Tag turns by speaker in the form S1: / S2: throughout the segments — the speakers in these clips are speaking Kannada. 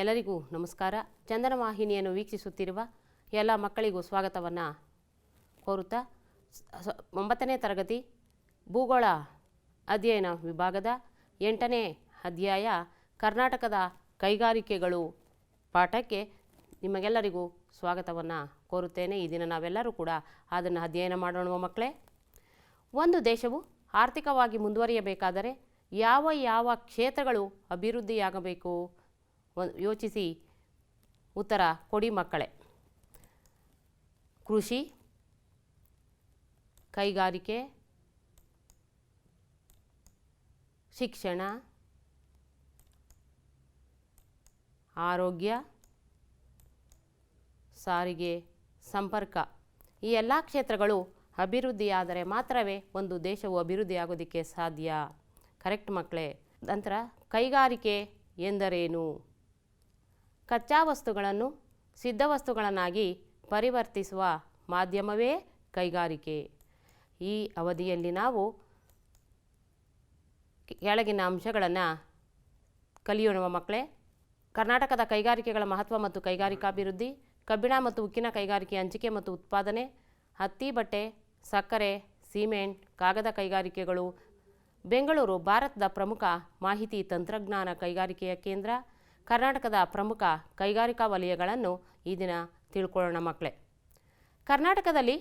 S1: ಎಲ್ಲರಿಗೂ ನಮಸ್ಕಾರ. ಚಂದನ ವಾಹಿನಿಯನ್ನು ವೀಕ್ಷಿಸುತ್ತಿರುವ ಎಲ್ಲ ಮಕ್ಕಳಿಗೂ ಸ್ವಾಗತವನ್ನು ಕೋರುತ್ತಾ 9ನೇ ತರಗತಿ ಭೂಗೋಳ ಅಧ್ಯಯನ ವಿಭಾಗದ 8ನೇ ಅಧ್ಯಾಯ ಕರ್ನಾಟಕದ ಕೈಗಾರಿಕೆಗಳು ಪಾಠಕ್ಕೆ ನಿಮಗೆಲ್ಲರಿಗೂ ಸ್ವಾಗತವನ್ನು ಕೋರುತ್ತೇನೆ. ಈ ದಿನ ನಾವೆಲ್ಲರೂ ಕೂಡ ಅದನ್ನು ಅಧ್ಯಯನ ಮಾಡೋಣ ಮಕ್ಕಳೇ. ಒಂದು ದೇಶವು ಆರ್ಥಿಕವಾಗಿ ಮುಂದುವರಿಯಬೇಕಾದರೆ ಯಾವ ಕ್ಷೇತ್ರಗಳು ಅಭಿವೃದ್ಧಿಯಾಗಬೇಕು ಯೋಚಿಸಿ ಉತ್ತರ ಕೊಡಿ ಮಕ್ಕಳೇ. ಕೃಷಿ, ಕೈಗಾರಿಕೆ, ಶಿಕ್ಷಣ, ಆರೋಗ್ಯ, ಸಾರಿಗೆ, ಸಂಪರ್ಕ ಈ ಎಲ್ಲ ಕ್ಷೇತ್ರಗಳು ಅಭಿವೃದ್ಧಿಯಾದರೆ ಮಾತ್ರವೇ ಒಂದು ದೇಶವು ಅಭಿವೃದ್ಧಿಯಾಗೋದಕ್ಕೆ ಸಾಧ್ಯ. ಕರೆಕ್ಟ್ ಮಕ್ಕಳೇ. ನಂತರ ಕೈಗಾರಿಕೆ ಎಂದರೇನು? ಕಚ್ಚಾ ವಸ್ತುಗಳನ್ನು ಸಿದ್ಧ ವಸ್ತುಗಳನ್ನಾಗಿ ಪರಿವರ್ತಿಸುವ ಮಾಧ್ಯಮವೇ ಕೈಗಾರಿಕೆ. ಈ ಅವಧಿಯಲ್ಲಿ ನಾವು ಕೆಳಗಿನ ಅಂಶಗಳನ್ನು ಕಲಿಯೋಣ ಮಕ್ಕಳೇ. ಕರ್ನಾಟಕದ ಕೈಗಾರಿಕೆಗಳ ಮಹತ್ವ ಮತ್ತು ಕೈಗಾರಿಕಾಭಿವೃದ್ಧಿ, ಕಬ್ಬಿಣ ಮತ್ತು ಉಕ್ಕಿನ ಕೈಗಾರಿಕೆ, ಹಂಚಿಕೆ ಮತ್ತು ಉತ್ಪಾದನೆ, ಹತ್ತಿ, ಬಟ್ಟೆ, ಸಕ್ಕರೆ, ಸಿಮೆಂಟ್, ಕಾಗದ ಕೈಗಾರಿಕೆಗಳು. ಬೆಂಗಳೂರು ಭಾರತದ ಪ್ರಮುಖ ಮಾಹಿತಿ ತಂತ್ರಜ್ಞಾನ ಕೈಗಾರಿಕೆಯ ಕೇಂದ್ರ. ಕರ್ನಾಟಕದ ಪ್ರಮುಖ ಕೈಗಾರಿಕಾ ವಲಯಗಳನ್ನು ಈ ದಿನ ತಿಳ್ಕೊಳ್ಳೋಣ ಮಕ್ಕಳೇ. ಕರ್ನಾಟಕದಲ್ಲಿ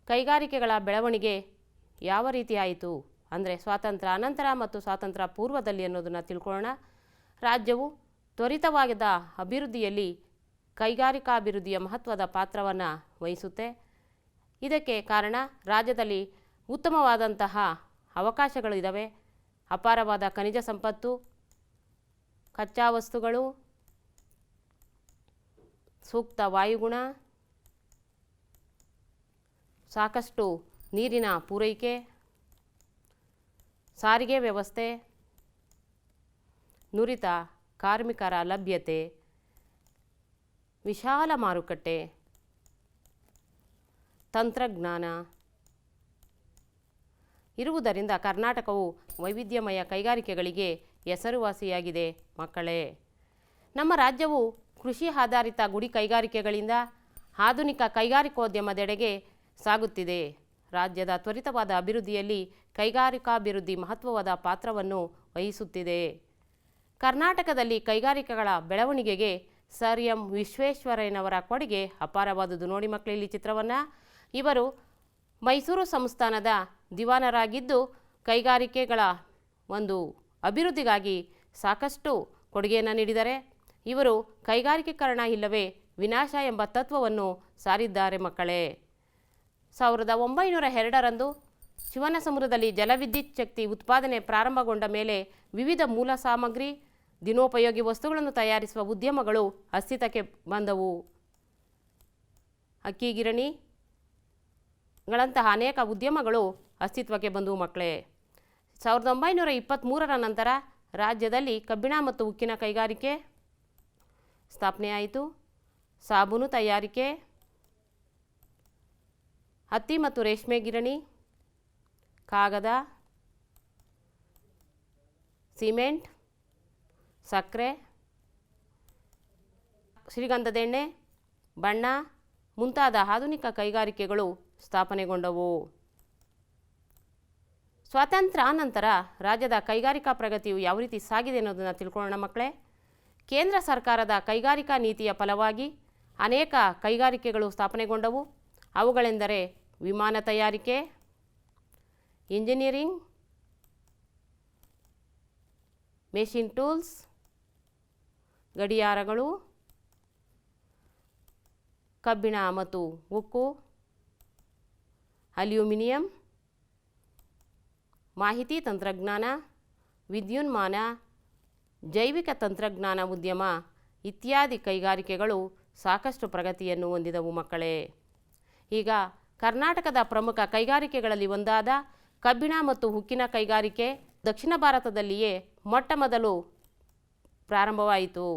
S1: ಕೈಗಾರಿಕೆಗಳ ಬೆಳವಣಿಗೆ ಯಾವ ರೀತಿ ಆಯಿತು ಅಂದರೆ ಸ್ವಾತಂತ್ರ್ಯ ಅನಂತರ ಮತ್ತು ಸ್ವಾತಂತ್ರ್ಯ ಪೂರ್ವದಲ್ಲಿ ಅನ್ನೋದನ್ನು ತಿಳ್ಕೊಳ್ಳೋಣ. ರಾಜ್ಯವು ತ್ವರಿತವಾದ ಅಭಿವೃದ್ಧಿಯಲ್ಲಿ ಕೈಗಾರಿಕಾಭಿವೃದ್ಧಿಯ ಮಹತ್ವದ ಪಾತ್ರವನ್ನು ವಹಿಸುತ್ತೆ. ಇದಕ್ಕೆ ಕಾರಣ ರಾಜ್ಯದಲ್ಲಿ ಉತ್ತಮವಾದಂತಹ ಅವಕಾಶಗಳಿದ್ದಾವೆ. ಅಪಾರವಾದ ಖನಿಜ ಸಂಪತ್ತು, ಕಚ್ಚಾ ವಸ್ತುಗಳು, ಸೂಕ್ತ ವಾಯುಗುಣ, ಸಾಕಷ್ಟು ನೀರಿನ ಪೂರೈಕೆ, ಸಾರಿಗೆ ವ್ಯವಸ್ಥೆ, ನುರಿತ ಕಾರ್ಮಿಕರ ಲಭ್ಯತೆ, ವಿಶಾಲ ಮಾರುಕಟ್ಟೆ, ತಂತ್ರಜ್ಞಾನ ಇರುವುದರಿಂದ ಕರ್ನಾಟಕವು ವೈವಿಧ್ಯಮಯ ಕೈಗಾರಿಕೆಗಳಿಗೆ ಹೆಸರುವಾಸಿಯಾಗಿದೆ ಮಕ್ಕಳೇ. ನಮ್ಮ ರಾಜ್ಯವು ಕೃಷಿ ಆಧಾರಿತ ಗುಡಿ ಕೈಗಾರಿಕೆಗಳಿಂದ ಆಧುನಿಕ ಕೈಗಾರಿಕೋದ್ಯಮದೆಡೆಗೆ ಸಾಗುತ್ತಿದೆ. ರಾಜ್ಯದ ತ್ವರಿತವಾದ ಅಭಿವೃದ್ಧಿಯಲ್ಲಿ ಕೈಗಾರಿಕಾಭಿವೃದ್ಧಿ ಮಹತ್ವವಾದ ಪಾತ್ರವನ್ನು ವಹಿಸುತ್ತಿದೆ. ಕರ್ನಾಟಕದಲ್ಲಿ ಕೈಗಾರಿಕೆಗಳ ಬೆಳವಣಿಗೆಗೆ ಸರ್ ಎಂ ವಿಶ್ವೇಶ್ವರಯ್ಯನವರ ಕೊಡುಗೆ ಅಪಾರವಾದುದು. ನೋಡಿ ಮಕ್ಕಳು ಇಲ್ಲಿ ಚಿತ್ರವನ್ನು. ಇವರು ಮೈಸೂರು ಸಂಸ್ಥಾನದ ದಿವಾನರಾಗಿದ್ದು ಕೈಗಾರಿಕೆಗಳ ಒಂದು ಅಭಿವೃದ್ಧಿಗಾಗಿ ಸಾಕಷ್ಟು ಕೊಡುಗೆಯನ್ನು ನೀಡಿದ್ದಾರೆ. ಇವರು ಕೈಗಾರಿಕೀಕರಣ ಇಲ್ಲವೇ ವಿನಾಶ ಎಂಬ ತತ್ವವನ್ನು ಸಾರಿದ್ದಾರೆ ಮಕ್ಕಳೇ. 1902ರಂದು ಶಿವನಸಮುದ್ರದಲ್ಲಿ ಜಲವಿದ್ಯುತ್ ಶಕ್ತಿ ಉತ್ಪಾದನೆ ಪ್ರಾರಂಭಗೊಂಡ ಮೇಲೆ ವಿವಿಧ ಮೂಲ ಸಾಮಗ್ರಿ, ದಿನೋಪಯೋಗಿ ವಸ್ತುಗಳನ್ನು ತಯಾರಿಸುವ ಉದ್ಯಮಗಳು ಅಸ್ತಿತ್ವಕ್ಕೆ ಬಂದವು. ಅಕ್ಕಿ ಗಿರಣಿಗಳಂತಹ ಅನೇಕ ಉದ್ಯಮಗಳು ಅಸ್ತಿತ್ವಕ್ಕೆ ಬಂದವು ಮಕ್ಕಳೇ. 1923ರ ನಂತರ ರಾಜ್ಯದಲ್ಲಿ ಕಬ್ಬಿಣ ಮತ್ತು ಉಕ್ಕಿನ ಕೈಗಾರಿಕೆ ಸ್ಥಾಪನೆಯಾಯಿತು. ಸಾಬೂನು ತಯಾರಿಕೆ, ಹತ್ತಿ ಮತ್ತು ರೇಷ್ಮೆ ಗಿರಣಿ, ಕಾಗದ, ಸಿಮೆಂಟ್, ಸಕ್ಕರೆ, ಶ್ರೀಗಂಧದ ಎಣ್ಣೆ, ಬಣ್ಣ ಮುಂತಾದ ಆಧುನಿಕ ಕೈಗಾರಿಕೆಗಳು ಸ್ಥಾಪನೆಗೊಂಡವು. ಸ್ವಾತಂತ್ರ್ಯ ನಂತರ ರಾಜ್ಯದ ಕೈಗಾರಿಕಾ ಪ್ರಗತಿಯು ಯಾವ ರೀತಿ ಸಾಗಿದೆ ಅನ್ನೋದನ್ನು ತಿಳ್ಕೊಳ್ಳೋಣ ಮಕ್ಕಳೇ. ಕೇಂದ್ರ ಸರ್ಕಾರದ ಕೈಗಾರಿಕಾ ನೀತಿಯ ಫಲವಾಗಿ ಅನೇಕ ಕೈಗಾರಿಕೆಗಳು ಸ್ಥಾಪನೆಗೊಂಡವು. ಅವುಗಳೆಂದರೆ ವಿಮಾನ ತಯಾರಿಕೆ, ಇಂಜಿನಿಯರಿಂಗ್, ಮೆಷಿನ್ ಟೂಲ್ಸ್, ಗಡಿಯಾರಗಳು, ಕಬ್ಬಿಣ ಮತ್ತು ಉಕ್ಕು, ಅಲ್ಯೂಮಿನಿಯಂ, ಮಾಹಿತಿ ತಂತ್ರಜ್ಞಾನ, ವಿದ್ಯುನ್ಮಾನ, ಜೈವಿಕ ತಂತ್ರಜ್ಞಾನ ಉದ್ಯಮ ಇತ್ಯಾದಿ ಕೈಗಾರಿಕೆಗಳು ಸಾಕಷ್ಟು ಪ್ರಗತಿಯನ್ನು ಹೊಂದಿದವು ಮಕ್ಕಳೇ. ಈಗ ಕರ್ನಾಟಕದ ಪ್ರಮುಖ ಕೈಗಾರಿಕೆಗಳಲ್ಲಿ ಒಂದಾದ ಕಬ್ಬಿಣ ಮತ್ತು ಉಕ್ಕಿನ ಕೈಗಾರಿಕೆ ದಕ್ಷಿಣ ಭಾರತದಲ್ಲಿಯೇ ಮೊಟ್ಟಮೊದಲು ಪ್ರಾರಂಭವಾಯಿತು.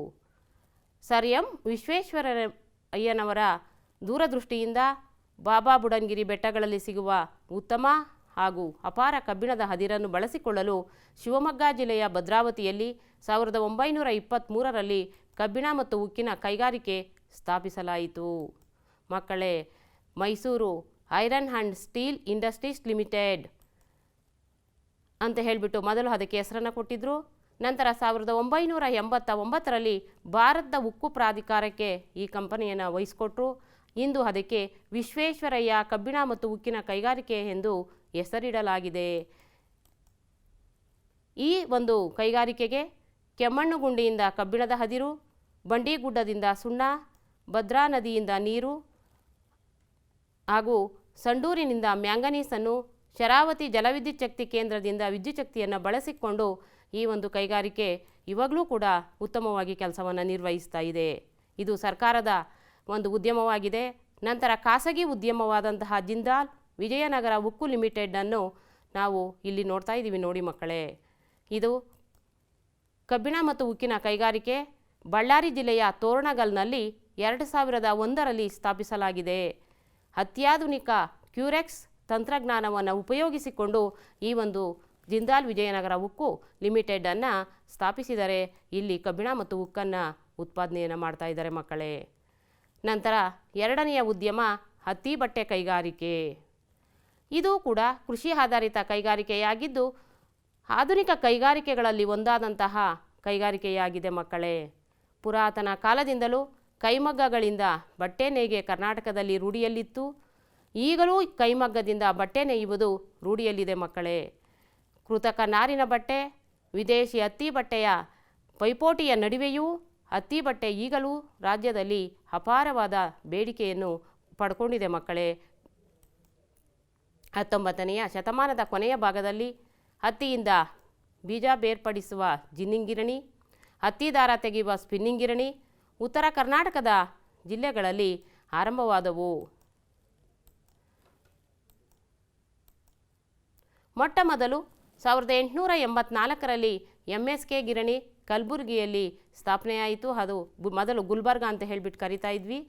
S1: ಸರ್ ಎಂ ವಿಶ್ವೇಶ್ವರಯ್ಯನವರ ದೂರದೃಷ್ಟಿಯಿಂದ ಬಾಬಾ ಬುಡನ್ಗಿರಿ ಬೆಟ್ಟಗಳಲ್ಲಿ ಸಿಗುವ ಉತ್ತಮ ಹಾಗೂ ಅಪಾರ ಕಬ್ಬಿಣದ ಹದಿರನ್ನು ಬಳಸಿಕೊಳ್ಳಲು ಶಿವಮೊಗ್ಗ ಜಿಲ್ಲೆಯ ಭದ್ರಾವತಿಯಲ್ಲಿ 1923ರಲ್ಲಿ ಕಬ್ಬಿಣ ಮತ್ತು ಉಕ್ಕಿನ ಕೈಗಾರಿಕೆ ಸ್ಥಾಪಿಸಲಾಯಿತು. ಮಕ್ಕಳೇ, Mysuru iron and steel industries limited ಅಂತ ಹೇಳಿಬಿಟ್ಟು ಮೊದಲು ಅದಕ್ಕೆ ಹೆಸರನ್ನು ಕೊಟ್ಟಿದ್ದರು. ನಂತರ 1989ರಲ್ಲಿ ಭಾರತದ ಉಕ್ಕು ಪ್ರಾಧಿಕಾರಕ್ಕೆ ಈ ಕಂಪನಿಯನ್ನು ವಹಿಸಿಕೊಟ್ರು. ಇಂದು ಅದಕ್ಕೆ ವಿಶ್ವೇಶ್ವರಯ್ಯ ಕಬ್ಬಿಣ ಮತ್ತು ಉಕ್ಕಿನ ಕೈಗಾರಿಕೆ ಎಂದು ಹೆಸರಿಡಲಾಗಿದೆ. ಈ ಒಂದು ಕೈಗಾರಿಕೆಗೆ ಕೆಮ್ಮಣ್ಣುಗುಂಡಿಯಿಂದ ಕಬ್ಬಿಣದ ಹದಿರು, ಬಂಡಿಗುಡ್ಡದಿಂದ ಸುಣ್ಣ, ಭದ್ರಾ ನದಿಯಿಂದ ನೀರು ಹಾಗೂ ಸಂಡೂರಿನಿಂದ ಮ್ಯಾಂಗನೀಸನ್ನು, ಶರಾವತಿ ಜಲವಿದ್ಯುತ್ ಶಕ್ತಿ ಕೇಂದ್ರದಿಂದ ವಿದ್ಯುತ್ ಶಕ್ತಿಯನ್ನು ಬಳಸಿಕೊಂಡು ಈ ಒಂದು ಕೈಗಾರಿಕೆ ಇವಾಗಲೂ ಕೂಡ ಉತ್ತಮವಾಗಿ ಕೆಲಸವನ್ನು ನಿರ್ವಹಿಸ್ತಾ ಇದೆ. ಇದು ಸರ್ಕಾರದ ಒಂದು ಉದ್ಯಮವಾಗಿದೆ. ನಂತರ ಖಾಸಗಿ ಉದ್ಯಮವಾದಂತಹ ಜಿಂದಾಲ್ ವಿಜಯನಗರ ಉಕ್ಕು ಲಿಮಿಟೆಡನ್ನು ನಾವು ಇಲ್ಲಿ ನೋಡ್ತಾ ಇದ್ದೀವಿ. ನೋಡಿ ಮಕ್ಕಳೇ, ಇದು ಕಬ್ಬಿಣ ಮತ್ತು ಉಕ್ಕಿನ ಕೈಗಾರಿಕೆ ಬಳ್ಳಾರಿ ಜಿಲ್ಲೆಯ ತೋರಣಗಲ್ನಲ್ಲಿ 2001ರಲ್ಲಿ ಸ್ಥಾಪಿಸಲಾಗಿದೆ. ಅತ್ಯಾಧುನಿಕ ಕ್ಯೂರೆಕ್ಸ್ ತಂತ್ರಜ್ಞಾನವನ್ನು ಉಪಯೋಗಿಸಿಕೊಂಡು ಈ ಒಂದು ಜಿಂದಾಲ್ ವಿಜಯನಗರ ಉಕ್ಕು ಲಿಮಿಟೆಡನ್ನು ಸ್ಥಾಪಿಸಿದರೆ ಇಲ್ಲಿ ಕಬ್ಬಿಣ ಮತ್ತು ಉಕ್ಕನ್ನು ಉತ್ಪಾದನೆಯನ್ನು ಮಾಡ್ತಾ ಇದ್ದಾರೆ ಮಕ್ಕಳೇ. ನಂತರ ಎರಡನೆಯ ಉದ್ಯಮ ಹತ್ತಿ ಬಟ್ಟೆ ಕೈಗಾರಿಕೆ. ಇದು ಕೂಡ ಕೃಷಿ ಆಧಾರಿತ ಕೈಗಾರಿಕೆಯಾಗಿದ್ದು ಆಧುನಿಕ ಕೈಗಾರಿಕೆಗಳಲ್ಲಿ ಒಂದಾದಂತಹ ಕೈಗಾರಿಕೆಯಾಗಿದೆ ಮಕ್ಕಳೇ. ಪುರಾತನ ಕಾಲದಿಂದಲೂ ಕೈಮಗ್ಗಗಳಿಂದ ಬಟ್ಟೆ ನೇಯ್ಗೆ ಕರ್ನಾಟಕದಲ್ಲಿ ರೂಢಿಯಲ್ಲಿತ್ತು. ಈಗಲೂ ಕೈಮಗ್ಗದಿಂದ ಬಟ್ಟೆ ನೇಯುವುದು ರೂಢಿಯಲ್ಲಿದೆ ಮಕ್ಕಳೇ. ಕೃತಕ ನಾರಿನ ಬಟ್ಟೆ, ವಿದೇಶಿ ಹತ್ತಿ ಬಟ್ಟೆಯ ಪೈಪೋಟಿಯ ನಡುವೆಯೂ ಹತ್ತಿ ಬಟ್ಟೆ ಈಗಲೂ ರಾಜ್ಯದಲ್ಲಿ ಅಪಾರವಾದ ಬೇಡಿಕೆಯನ್ನು ಪಡ್ಕೊಂಡಿದೆ ಮಕ್ಕಳೇ. 19ನೆಯ ಶತಮಾನದ ಕೊನೆಯ ಭಾಗದಲ್ಲಿ ಹತ್ತಿಯಿಂದ ಬೀಜ ಬೇರ್ಪಡಿಸುವ ಜಿನ್ನಿಂಗ್ ಗಿರಣಿ, ಹತ್ತಿ ದಾರ ತೆಗೆಯುವ ಸ್ಪಿನ್ನಿಂಗ್ ಗಿರಣಿ ಉತ್ತರ ಕರ್ನಾಟಕದ ಜಿಲ್ಲೆಗಳಲ್ಲಿ ಆರಂಭವಾದವು. ಮೊಟ್ಟ ಮೊದಲು 1884ರಲ್ಲಿ MSK ಗಿರಣಿ ಕಲಬುರಗಿಯಲ್ಲಿ ಸ್ಥಾಪನೆಯಾಯಿತು. ಅದು ಮೊದಲು ಗುಲ್ಬರ್ಗ ಅಂತ ಹೇಳಿಬಿಟ್ಟು ಕರಿತಾ ಇದ್ವಿ.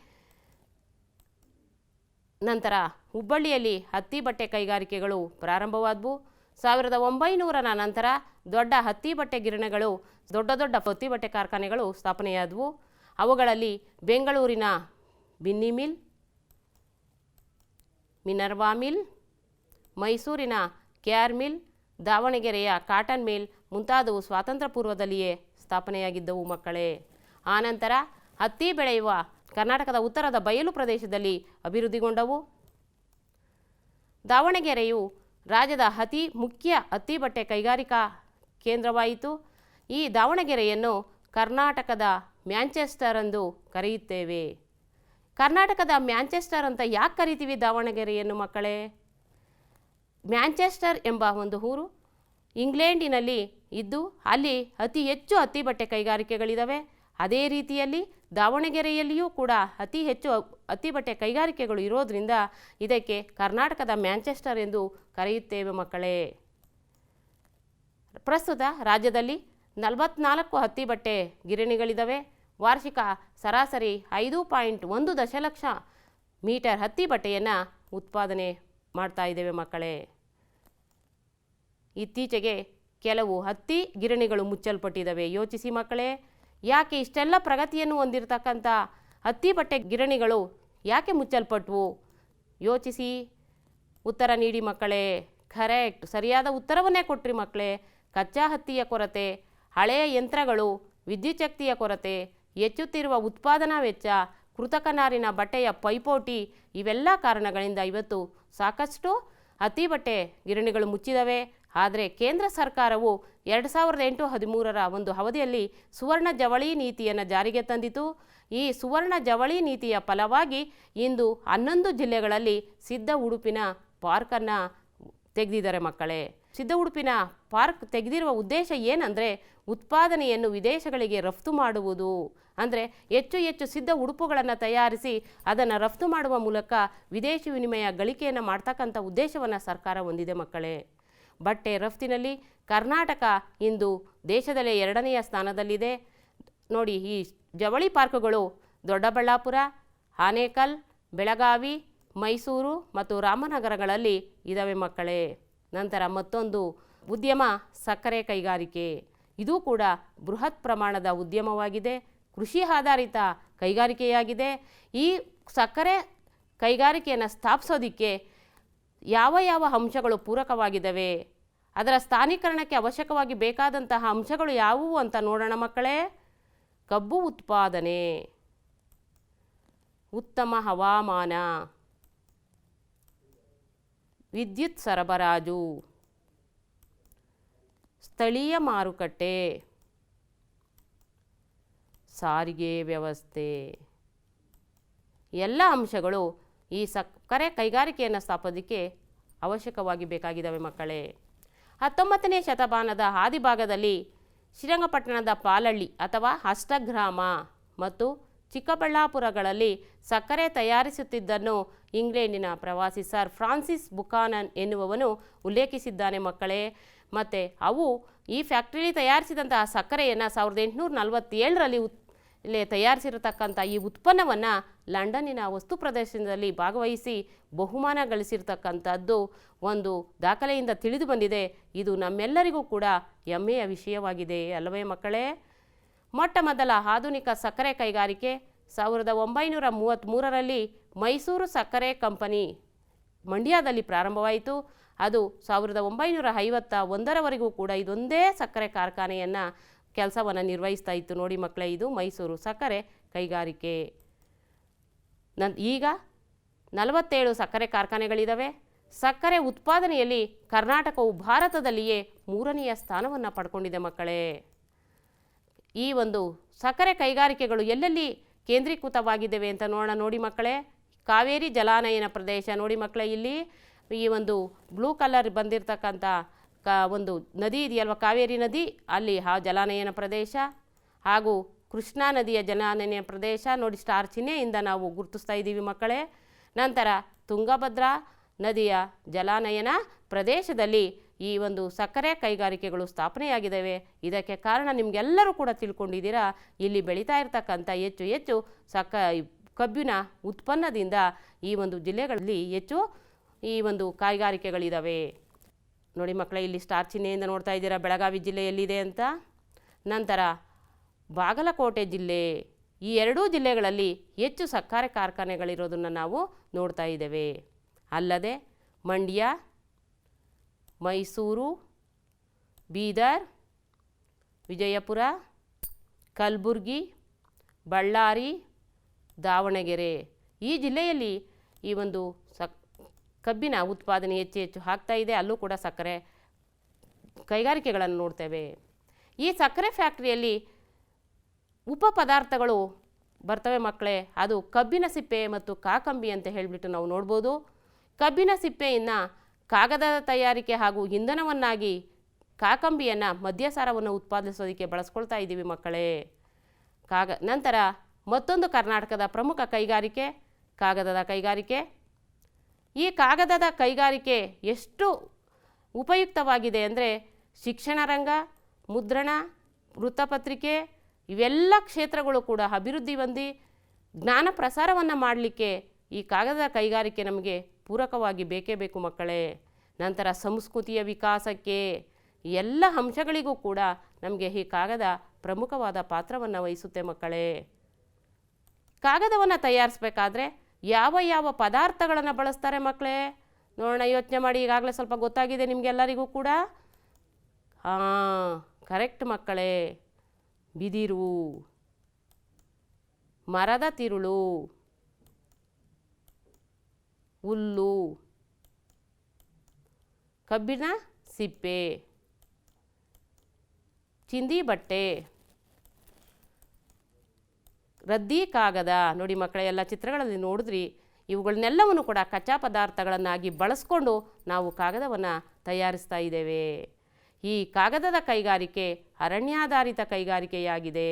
S1: ನಂತರ ಹುಬ್ಬಳ್ಳಿಯಲ್ಲಿ ಹತ್ತಿ ಬಟ್ಟೆ ಕೈಗಾರಿಕೆಗಳು ಪ್ರಾರಂಭವಾದವು. 1900ರ ನಂತರ ದೊಡ್ಡ ಹತ್ತಿ ಬಟ್ಟೆ ಗಿರಣಿಗಳು, ದೊಡ್ಡ ದೊಡ್ಡ ಹತ್ತಿ ಬಟ್ಟೆ ಕಾರ್ಖಾನೆಗಳು ಸ್ಥಾಪನೆಯಾದವು. ಅವುಗಳಲ್ಲಿ ಬೆಂಗಳೂರಿನ ಬಿನ್ನಿ ಮಿಲ್, ಮಿನರ್ವಾ ಮಿಲ್, ಮೈಸೂರಿನ KR ಮಿಲ್, ದಾವಣಗೆರೆಯ ಕಾಟನ್ ಮಿಲ್ ಮುಂತಾದವು ಸ್ವಾತಂತ್ರ್ಯ ಪೂರ್ವದಲ್ಲಿಯೇ ಸ್ಥಾಪನೆಯಾಗಿದ್ದವು ಮಕ್ಕಳೇ. ಆನಂತರ ಹತ್ತಿ ಬೆಳೆಯುವ ಕರ್ನಾಟಕದ ಉತ್ತರದ ಬಯಲು ಪ್ರದೇಶದಲ್ಲಿ ಅಭಿವೃದ್ಧಿಗೊಂಡವು. ದಾವಣಗೆರೆಯು ರಾಜ್ಯದ ಅತಿ ಮುಖ್ಯ ಹತ್ತಿ ಬಟ್ಟೆ ಕೈಗಾರಿಕಾ ಕೇಂದ್ರವಾಯಿತು. ಈ ದಾವಣಗೆರೆಯನ್ನು ಕರ್ನಾಟಕದ ಮ್ಯಾಂಚೆಸ್ಟರ್ ಎಂದು ಕರೆಯುತ್ತೇವೆ. ಕರ್ನಾಟಕದ ಮ್ಯಾಂಚೆಸ್ಟರ್ ಅಂತ ಯಾಕೆ ಕರಿತೀವಿ ದಾವಣಗೆರೆಯನ್ನು ಮಕ್ಕಳೇ? ಮ್ಯಾಂಚೆಸ್ಟರ್ ಎಂಬ ಒಂದು ಊರು ಇಂಗ್ಲೆಂಡಿನಲ್ಲಿ ಇದ್ದು ಅಲ್ಲಿ ಅತಿ ಹೆಚ್ಚು ಹತ್ತಿ ಬಟ್ಟೆ ಕೈಗಾರಿಕೆಗಳಿದ್ದಾವೆ. ಅದೇ ರೀತಿಯಲ್ಲಿ ದಾವಣಗೆರೆಯಲ್ಲಿಯೂ ಕೂಡ ಅತಿ ಹೆಚ್ಚು ಹತ್ತಿ ಬಟ್ಟೆ ಕೈಗಾರಿಕೆಗಳು ಇರೋದರಿಂದ ಇದಕ್ಕೆ ಕರ್ನಾಟಕದ ಮ್ಯಾಂಚೆಸ್ಟರ್ ಎಂದು ಕರೆಯುತ್ತೇವೆ ಮಕ್ಕಳೇ. ಪ್ರಸ್ತುತ ರಾಜ್ಯದಲ್ಲಿ 44 ಹತ್ತಿ ಬಟ್ಟೆ ಗಿರಣಿಗಳಿದ್ದಾವೆ. ವಾರ್ಷಿಕ ಸರಾಸರಿ 5.1 ದಶಲಕ್ಷ ಮೀಟರ್ ಹತ್ತಿ ಬಟ್ಟೆಯನ್ನು ಉತ್ಪಾದನೆ ಮಾಡ್ತಾ ಇದ್ದೇವೆ ಮಕ್ಕಳೇ. ಇತ್ತೀಚೆಗೆ ಕೆಲವು ಹತ್ತಿ ಗಿರಣಿಗಳು ಮುಚ್ಚಲ್ಪಟ್ಟಿದ್ದಾವೆ. ಯೋಚಿಸಿ ಮಕ್ಕಳೇ, ಯಾಕೆ ಇಷ್ಟೆಲ್ಲ ಪ್ರಗತಿಯನ್ನು ಹೊಂದಿರತಕ್ಕಂಥ ಹತ್ತಿ ಬಟ್ಟೆ ಗಿರಣಿಗಳು ಯಾಕೆ ಮುಚ್ಚಲ್ಪಟ್ಟವು? ಯೋಚಿಸಿ ಉತ್ತರ ನೀಡಿ ಮಕ್ಕಳೇ. ಕರೆಕ್ಟ್, ಸರಿಯಾದ ಉತ್ತರವನ್ನೇ ಕೊಟ್ರಿ ಮಕ್ಕಳೇ. ಕಚ್ಚಾ ಹತ್ತಿಯ ಕೊರತೆ, ಹಳೆಯ ಯಂತ್ರಗಳು, ವಿದ್ಯುತ್ ಶಕ್ತಿಯ ಕೊರತೆ, ಹೆಚ್ಚುತ್ತಿರುವ ಉತ್ಪಾದನಾ ವೆಚ್ಚ, ಕೃತಕ ನಾರಿನ ಬಟ್ಟೆಯ ಪೈಪೋಟಿ ಇವೆಲ್ಲ ಕಾರಣಗಳಿಂದ ಇವತ್ತು ಸಾಕಷ್ಟು ಹತ್ತಿ ಬಟ್ಟೆ ಗಿರಣಿಗಳು ಮುಚ್ಚಿದವೆ. ಆದರೆ ಕೇಂದ್ರ ಸರ್ಕಾರವು 2008-13ರ ಒಂದು ಅವಧಿಯಲ್ಲಿ ಸುವರ್ಣ ಜವಳಿ ನೀತಿಯನ್ನು ಜಾರಿಗೆ ತಂದಿತು. ಈ ಸುವರ್ಣ ಜವಳಿ ನೀತಿಯ ಫಲವಾಗಿ ಇಂದು 11 ಜಿಲ್ಲೆಗಳಲ್ಲಿ ಸಿದ್ಧ ಉಡುಪಿನ ಪಾರ್ಕನ್ನು ತೆಗೆದಿದ್ದಾರೆ ಮಕ್ಕಳೇ. ಸಿದ್ಧ ಉಡುಪಿನ ಪಾರ್ಕ್ ತೆಗೆದಿರುವ ಉದ್ದೇಶ ಏನಂದರೆ ಉತ್ಪಾದನೆಯನ್ನು ವಿದೇಶಗಳಿಗೆ ರಫ್ತು ಮಾಡುವುದು. ಅಂದರೆ ಹೆಚ್ಚು ಹೆಚ್ಚು ಸಿದ್ಧ ಉಡುಪುಗಳನ್ನು ತಯಾರಿಸಿ ಅದನ್ನು ರಫ್ತು ಮಾಡುವ ಮೂಲಕ ವಿದೇಶಿ ವಿನಿಮಯ ಗಳಿಕೆಯನ್ನು ಮಾಡ್ತಕ್ಕಂಥ ಉದ್ದೇಶವನ್ನು ಸರ್ಕಾರ ಹೊಂದಿದೆ ಮಕ್ಕಳೇ. ಬಟ್ಟೆ ರಫ್ತಿನಲ್ಲಿ ಕರ್ನಾಟಕ ಇಂದು ದೇಶದಲ್ಲೇ 2ನೆಯ ಸ್ಥಾನದಲ್ಲಿದೆ. ನೋಡಿ, ಈ ಜವಳಿ ಪಾರ್ಕ್ಗಳು ದೊಡ್ಡಬಳ್ಳಾಪುರ, ಆನೇಕಲ್, ಬೆಳಗಾವಿ, ಮೈಸೂರು ಮತ್ತು ರಾಮನಗರಗಳಲ್ಲಿ ಇದ್ದಾವೆ ಮಕ್ಕಳೇ. ನಂತರ ಮತ್ತೊಂದು ಉದ್ಯಮ ಸಕ್ಕರೆ ಕೈಗಾರಿಕೆ. ಇದು ಕೂಡ ಬೃಹತ್ ಪ್ರಮಾಣದ ಉದ್ಯಮವಾಗಿದೆ, ಕೃಷಿ ಆಧಾರಿತ ಕೈಗಾರಿಕೆಯಾಗಿದೆ. ಈ ಸಕ್ಕರೆ ಕೈಗಾರಿಕೆಯನ್ನು ಸ್ಥಾಪಿಸೋದಕ್ಕೆ ಯಾವ ಯಾವ ಅಂಶಗಳು ಪೂರಕವಾಗಿದ್ದಾವೆ, ಅದರ ಸ್ಥಾನೀಕರಣಕ್ಕೆ ಅವಶ್ಯಕವಾಗಿ ಬೇಕಾದಂತಹ ಅಂಶಗಳು ಯಾವುವು ಅಂತ ನೋಡೋಣ ಮಕ್ಕಳೇ. ಕಬ್ಬು ಉತ್ಪಾದನೆ, ಉತ್ತಮ ಹವಾಮಾನ, ವಿದ್ಯುತ್ ಸರಬರಾಜು, ಸ್ಥಳೀಯ ಮಾರುಕಟ್ಟೆ, ಸಾರಿಗೆ ವ್ಯವಸ್ಥೆ, ಎಲ್ಲ ಅಂಶಗಳು ಈ ಸಕ್ಕರೆ ಕೈಗಾರಿಕೆಯನ್ನು ಸ್ಥಾಪಿಸೋದಕ್ಕೆ ಅವಶ್ಯಕವಾಗಿ ಬೇಕಾಗಿದ್ದಾವೆ ಮಕ್ಕಳೇ. 19ನೇ ಶತಮಾನದ ಆದಿಭಾಗದಲ್ಲಿ ಶ್ರೀರಂಗಪಟ್ಟಣದ ಪಾಲಳ್ಳಿ ಅಥವಾ ಅಷ್ಟಗ್ರಾಮ ಮತ್ತು ಚಿಕ್ಕಬಳ್ಳಾಪುರಗಳಲ್ಲಿ ಸಕ್ಕರೆ ತಯಾರಿಸುತ್ತಿದ್ದನ್ನು ಇಂಗ್ಲೆಂಡಿನ ಪ್ರವಾಸಿ ಸರ್ ಫ್ರಾನ್ಸಿಸ್ ಬುಕಾನನ್ ಎನ್ನುವವನು ಉಲ್ಲೇಖಿಸಿದ್ದಾನೆ ಮಕ್ಕಳೇ. ಮತ್ತು ಅವು ಈ ಫ್ಯಾಕ್ಟರಿಲಿ ತಯಾರಿಸಿದಂತಹ ಸಕ್ಕರೆಯನ್ನು 1847ರಲ್ಲಿ ತಯಾರಿಸಿರತಕ್ಕಂಥ ಈ ಉತ್ಪನ್ನವನ್ನು ಲಂಡನ್ನಿನ ವಸ್ತು ಪ್ರದರ್ಶನದಲ್ಲಿ ಭಾಗವಹಿಸಿ ಬಹುಮಾನ ಗಳಿಸಿರ್ತಕ್ಕಂಥದ್ದು ಒಂದು ದಾಖಲೆಯಿಂದ ತಿಳಿದು ಬಂದಿದೆ. ಇದು ನಮ್ಮೆಲ್ಲರಿಗೂ ಕೂಡ ಹೆಮ್ಮೆಯ ವಿಷಯವಾಗಿದೆ ಅಲ್ಲವೇ ಮಕ್ಕಳೇ. ಮೊಟ್ಟ ಮೊದಲ ಆಧುನಿಕ ಸಕ್ಕರೆ ಕೈಗಾರಿಕೆ 1933ರಲ್ಲಿ ಮೈಸೂರು ಸಕ್ಕರೆ ಕಂಪನಿ ಮಂಡ್ಯದಲ್ಲಿ ಪ್ರಾರಂಭವಾಯಿತು. ಅದು 1951ರವರೆಗೂ ಕೂಡ ಇದೊಂದೇ ಸಕ್ಕರೆ ಕಾರ್ಖಾನೆಯನ್ನು ಕೆಲಸವನ್ನು ನಿರ್ವಹಿಸ್ತಾ ಇತ್ತು. ನೋಡಿ ಮಕ್ಕಳೇ, ಇದು ಮೈಸೂರು ಸಕ್ಕರೆ ಕೈಗಾರಿಕೆ. ಈಗ 47 ಸಕ್ಕರೆ ಕಾರ್ಖಾನೆಗಳಿದ್ದಾವೆ. ಸಕ್ಕರೆ ಉತ್ಪಾದನೆಯಲ್ಲಿ ಕರ್ನಾಟಕವು ಭಾರತದಲ್ಲಿಯೇ 3ನೆಯ ಸ್ಥಾನವನ್ನು ಪಡ್ಕೊಂಡಿದೆ ಮಕ್ಕಳೇ. ಈ ಒಂದು ಸಕ್ಕರೆ ಕೈಗಾರಿಕೆಗಳು ಎಲ್ಲೆಲ್ಲಿ ಕೇಂದ್ರೀಕೃತವಾಗಿದ್ದಾವೆ ಅಂತ ನೋಡಿ ಮಕ್ಕಳೇ. ಕಾವೇರಿ ಜಲಾನಯನ ಪ್ರದೇಶ ನೋಡಿ ಮಕ್ಕಳೇ, ಇಲ್ಲಿ ಈ ಒಂದು ಬ್ಲೂ ಕಲರ್ ಬಂದಿರತಕ್ಕಂಥ ಒಂದು ನದಿ ಇದೆಯಲ್ವ, ಕಾವೇರಿ ನದಿ, ಅಲ್ಲಿ ಆ ಜಲಾನಯನ ಪ್ರದೇಶ, ಹಾಗೂ ಕೃಷ್ಣಾ ನದಿಯ ಜಲಾನಯನ ಪ್ರದೇಶ ನೋಡಿ ಸ್ಟಾರ್ ಚಿಹ್ನೆಯಿಂದ ನಾವು ಗುರುತಿಸ್ತಾ ಇದ್ದೀವಿ ಮಕ್ಕಳೇ. ನಂತರ ತುಂಗಭದ್ರಾ ನದಿಯ ಜಲಾನಯನ ಪ್ರದೇಶದಲ್ಲಿ ಈ ಒಂದು ಸಕ್ಕರೆ ಕೈಗಾರಿಕೆಗಳು ಸ್ಥಾಪನೆಯಾಗಿದ್ದಾವೆ. ಇದಕ್ಕೆ ಕಾರಣ ನಿಮಗೆಲ್ಲರೂ ಕೂಡ ತಿಳ್ಕೊಂಡಿದ್ದೀರಾ, ಇಲ್ಲಿ ಬೆಳೀತಾ ಇರತಕ್ಕಂಥ ಹೆಚ್ಚು ಕಬ್ಬಿನ ಉತ್ಪನ್ನದಿಂದ ಈ ಒಂದು ಜಿಲ್ಲೆಗಳಲ್ಲಿ ಹೆಚ್ಚು ಈ ಒಂದು ಕೈಗಾರಿಕೆಗಳಿದ್ದಾವೆ. ನೋಡಿ ಮಕ್ಕಳೇ, ಇಲ್ಲಿ ಸ್ಟಾರ್ ಚಿಹ್ನೆಯಿಂದ ನೋಡ್ತಾ ಇದ್ದೀರಾ ಬೆಳಗಾವಿ ಜಿಲ್ಲೆಯಲ್ಲಿದೆ ಅಂತ. ನಂತರ ಬಾಗಲಕೋಟೆ ಜಿಲ್ಲೆ, ಈ ಎರಡೂ ಜಿಲ್ಲೆಗಳಲ್ಲಿ ಹೆಚ್ಚು ಸಕ್ಕರೆ ಕಾರ್ಖಾನೆಗಳಿರೋದನ್ನು ನಾವು ನೋಡ್ತಾ ಇದ್ದೇವೆ. ಅಲ್ಲದೆ ಮಂಡ್ಯ, ಮೈಸೂರು, ಬೀದರ್, ವಿಜಯಪುರ, ಕಲಬುರಗಿ, ಬಳ್ಳಾರಿ, ದಾವಣಗೆರೆ ಈ ಜಿಲ್ಲೆಯಲ್ಲಿ ಈ ಒಂದು ಕಬ್ಬಿನ ಉತ್ಪಾದನೆ ಹೆಚ್ಚು ಆಗ್ತಾ ಇದೆ. ಅಲ್ಲೂ ಕೂಡ ಸಕ್ಕರೆ ಕೈಗಾರಿಕೆಗಳನ್ನು ನೋಡ್ತೇವೆ. ಈ ಸಕ್ಕರೆ ಫ್ಯಾಕ್ಟ್ರಿಯಲ್ಲಿ ಉಪ ಪದಾರ್ಥಗಳು ಬರ್ತವೆ ಮಕ್ಕಳೇ. ಅದು ಕಬ್ಬಿನ ಸಿಪ್ಪೆ ಮತ್ತು ಕಾಕಂಬಿ ಅಂತ ಹೇಳಿಬಿಟ್ಟು ನಾವು ನೋಡ್ಬೋದು. ಕಬ್ಬಿನ ಸಿಪ್ಪೆಯನ್ನು ಕಾಗದದ ತಯಾರಿಕೆ ಹಾಗೂ ಇಂಧನವನ್ನಾಗಿ, ಕಾಕಂಬಿಯನ್ನು ಮದ್ಯಸಾರವನ್ನು ಉತ್ಪಾದಿಸೋದಕ್ಕೆ ಬಳಸ್ಕೊಳ್ತಾ ಇದ್ದೀವಿ ಮಕ್ಕಳೇ. ನಂತರ ಮತ್ತೊಂದು ಕರ್ನಾಟಕದ ಪ್ರಮುಖ ಕೈಗಾರಿಕೆ ಕಾಗದದ ಕೈಗಾರಿಕೆ. ಈ ಕಾಗದದ ಕೈಗಾರಿಕೆ ಎಷ್ಟು ಉಪಯುಕ್ತವಾಗಿದೆ ಅಂದರೆ ಶಿಕ್ಷಣ ರಂಗ, ಮುದ್ರಣ, ವೃತ್ತಪತ್ರಿಕೆ ಇವೆಲ್ಲ ಕ್ಷೇತ್ರಗಳು ಕೂಡ ಅಭಿವೃದ್ಧಿ ಹೊಂದಿ ಜ್ಞಾನ ಪ್ರಸಾರವನ್ನು ಮಾಡಲಿಕ್ಕೆ ಈ ಕಾಗದದ ಕೈಗಾರಿಕೆ ನಮಗೆ ಪೂರಕವಾಗಿ ಬೇಕೇ ಬೇಕು ಮಕ್ಕಳೇ. ನಂತರ ಸಂಸ್ಕೃತಿಯ ವಿಕಾಸಕ್ಕೆ ಎಲ್ಲ ಅಂಶಗಳಿಗೂ ಕೂಡ ನಮಗೆ ಈ ಕಾಗದ ಪ್ರಮುಖವಾದ ಪಾತ್ರವನ್ನು ವಹಿಸುತ್ತೆ ಮಕ್ಕಳೇ. ಕಾಗದವನ್ನು ತಯಾರಿಸಬೇಕಾದ್ರೆ ಯಾವ ಯಾವ ಪದಾರ್ಥಗಳನ್ನು ಬಳಸ್ತಾರೆ ಮಕ್ಕಳೇ ನೋಡೋಣ, ಯೋಚನೆ ಮಾಡಿ. ಈಗಾಗಲೇ ಸ್ವಲ್ಪ ಗೊತ್ತಾಗಿದೆ ನಿಮಗೆಲ್ಲರಿಗೂ ಕೂಡ. ಕರೆಕ್ಟ್ ಮಕ್ಕಳೇ, ಬಿದಿರು, ಮರದ ತಿರುಳು, ಹುಲ್ಲು, ಕಬ್ಬಿನ ಸಿಪ್ಪೆ, ಚಿಂದಿ ಬಟ್ಟೆ, ರದ್ದಿ ಕಾಗದ. ನೋಡಿ ಮಕ್ಕಳೇ, ಎಲ್ಲ ಚಿತ್ರಗಳಲ್ಲಿ ನೋಡಿದ್ರಿ. ಇವುಗಳನ್ನೆಲ್ಲವನ್ನು ಕೂಡ ಕಚ್ಚಾ ಪದಾರ್ಥಗಳನ್ನಾಗಿ ಬಳಸ್ಕೊಂಡು ನಾವು ಕಾಗದವನ್ನು ತಯಾರಿಸ್ತಾ ಇದ್ದೇವೆ. ಈ ಕಾಗದದ ಕೈಗಾರಿಕೆ ಅರಣ್ಯಾಧಾರಿತ ಕೈಗಾರಿಕೆಯಾಗಿದೆ.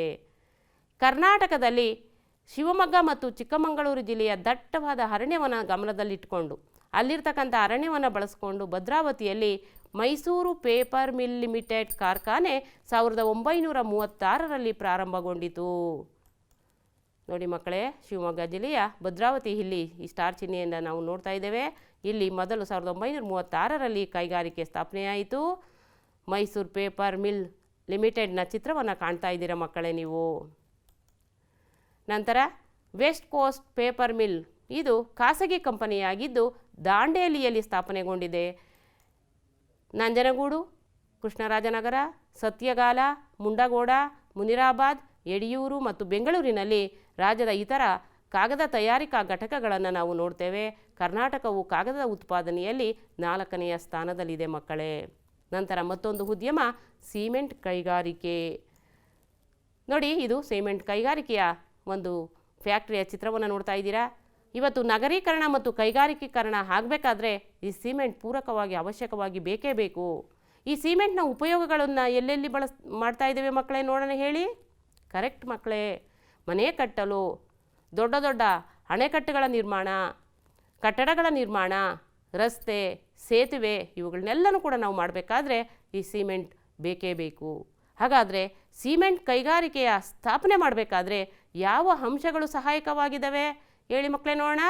S1: ಕರ್ನಾಟಕದಲ್ಲಿ ಶಿವಮೊಗ್ಗ ಮತ್ತು ಚಿಕ್ಕಮಗಳೂರು ಜಿಲ್ಲೆಯ ದಟ್ಟವಾದ ಅರಣ್ಯವನ್ನು ಗಮನದಲ್ಲಿಟ್ಟುಕೊಂಡು ಅಲ್ಲಿರ್ತಕ್ಕಂಥ ಅರಣ್ಯವನ್ನು ಬಳಸಿಕೊಂಡು ಭದ್ರಾವತಿಯಲ್ಲಿ ಮೈಸೂರು ಪೇಪರ್ ಮಿಲ್ ಲಿಮಿಟೆಡ್ ಕಾರ್ಖಾನೆ 1936ರಲ್ಲಿ ಪ್ರಾರಂಭಗೊಂಡಿತು. ನೋಡಿ ಮಕ್ಕಳೇ, ಶಿವಮೊಗ್ಗ ಜಿಲ್ಲೆಯ ಭದ್ರಾವತಿ ಇಲ್ಲಿ ಈ ಸ್ಟಾರ್ ಚಿಹ್ನೆಯಿಂದ ನಾವು ನೋಡ್ತಾ ಇದ್ದೇವೆ. ಇಲ್ಲಿ ಮೊದಲು 1936ರಲ್ಲಿ ಕೈಗಾರಿಕೆ ಸ್ಥಾಪನೆಯಾಯಿತು. ಮೈಸೂರು ಪೇಪರ್ ಮಿಲ್ ಲಿಮಿಟೆಡ್ನ ಚಿತ್ರವನ್ನು ಕಾಣ್ತಾ ಇದ್ದೀರಾ ಮಕ್ಕಳೇ ನೀವು. ನಂತರ ವೆಸ್ಟ್ ಕೋಸ್ಟ್ ಪೇಪರ್ ಮಿಲ್ ಇದು ಖಾಸಗಿ ಕಂಪನಿಯಾಗಿದ್ದು ದಾಂಡೇಲಿಯಲ್ಲಿ ಸ್ಥಾಪನೆಗೊಂಡಿದೆ. ನಂಜನಗೂಡು, ಕೃಷ್ಣರಾಜನಗರ, ಸತ್ಯಗಾಲ, ಮುಂಡಗೋಡ, ಮುನಿರಾಬಾದ್, ಯಡಿಯೂರು ಮತ್ತು ಬೆಂಗಳೂರಿನಲ್ಲಿ ರಾಜ್ಯದ ಇತರ ಕಾಗದ ತಯಾರಿಕಾ ಘಟಕಗಳನ್ನು ನಾವು ನೋಡ್ತೇವೆ. ಕರ್ನಾಟಕವು ಕಾಗದದ ಉತ್ಪಾದನೆಯಲ್ಲಿ 4ನೆಯ ಸ್ಥಾನದಲ್ಲಿದೆ ಮಕ್ಕಳೇ. ನಂತರ ಮತ್ತೊಂದು ಉದ್ಯಮ ಸಿಮೆಂಟ್ ಕೈಗಾರಿಕೆ. ನೋಡಿ, ಇದು ಸಿಮೆಂಟ್ ಕೈಗಾರಿಕೆಯ ಒಂದು ಫ್ಯಾಕ್ಟರಿಯ ಚಿತ್ರವನ್ನು ನೋಡ್ತಾ ಇದ್ದೀರಾ. ಇವತ್ತು ನಗರೀಕರಣ ಮತ್ತು ಕೈಗಾರಿಕೀಕರಣ ಆಗಬೇಕಾದ್ರೆ ಈ ಸಿಮೆಂಟ್ ಪೂರಕವಾಗಿ ಅವಶ್ಯಕವಾಗಿ ಬೇಕೇ ಬೇಕು. ಈ ಸಿಮೆಂಟ್ನ ಉಪಯೋಗಗಳನ್ನು ಎಲ್ಲೆಲ್ಲಿ ಮಾಡ್ತಾ ಇದ್ದೇವೆ ಮಕ್ಕಳೇ ನೋಡೋಣ ಹೇಳಿ. ಕರೆಕ್ಟ್ ಮಕ್ಕಳೇ, ಮನೆ ಕಟ್ಟಲು, ದೊಡ್ಡ ದೊಡ್ಡ ಅಣೆಕಟ್ಟುಗಳ ನಿರ್ಮಾಣ, ಕಟ್ಟಡಗಳ ನಿರ್ಮಾಣ, ರಸ್ತೆ, ಸೇತುವೆ ಇವುಗಳನ್ನೆಲ್ಲನೂ ಕೂಡ ನಾವು ಮಾಡಬೇಕಾದ್ರೆ ಈ ಸಿಮೆಂಟ್ ಬೇಕೇ ಬೇಕು. ಹಾಗಾದರೆ ಸಿಮೆಂಟ್ ಕೈಗಾರಿಕೆಯ ಸ್ಥಾಪನೆ ಮಾಡಬೇಕಾದ್ರೆ ಯಾವ ಅಂಶಗಳು ಸಹಾಯಕವಾಗಿದ್ದಾವೆ ಹೇಳಿ ಮಕ್ಕಳೇ ನೋಡೋಣ.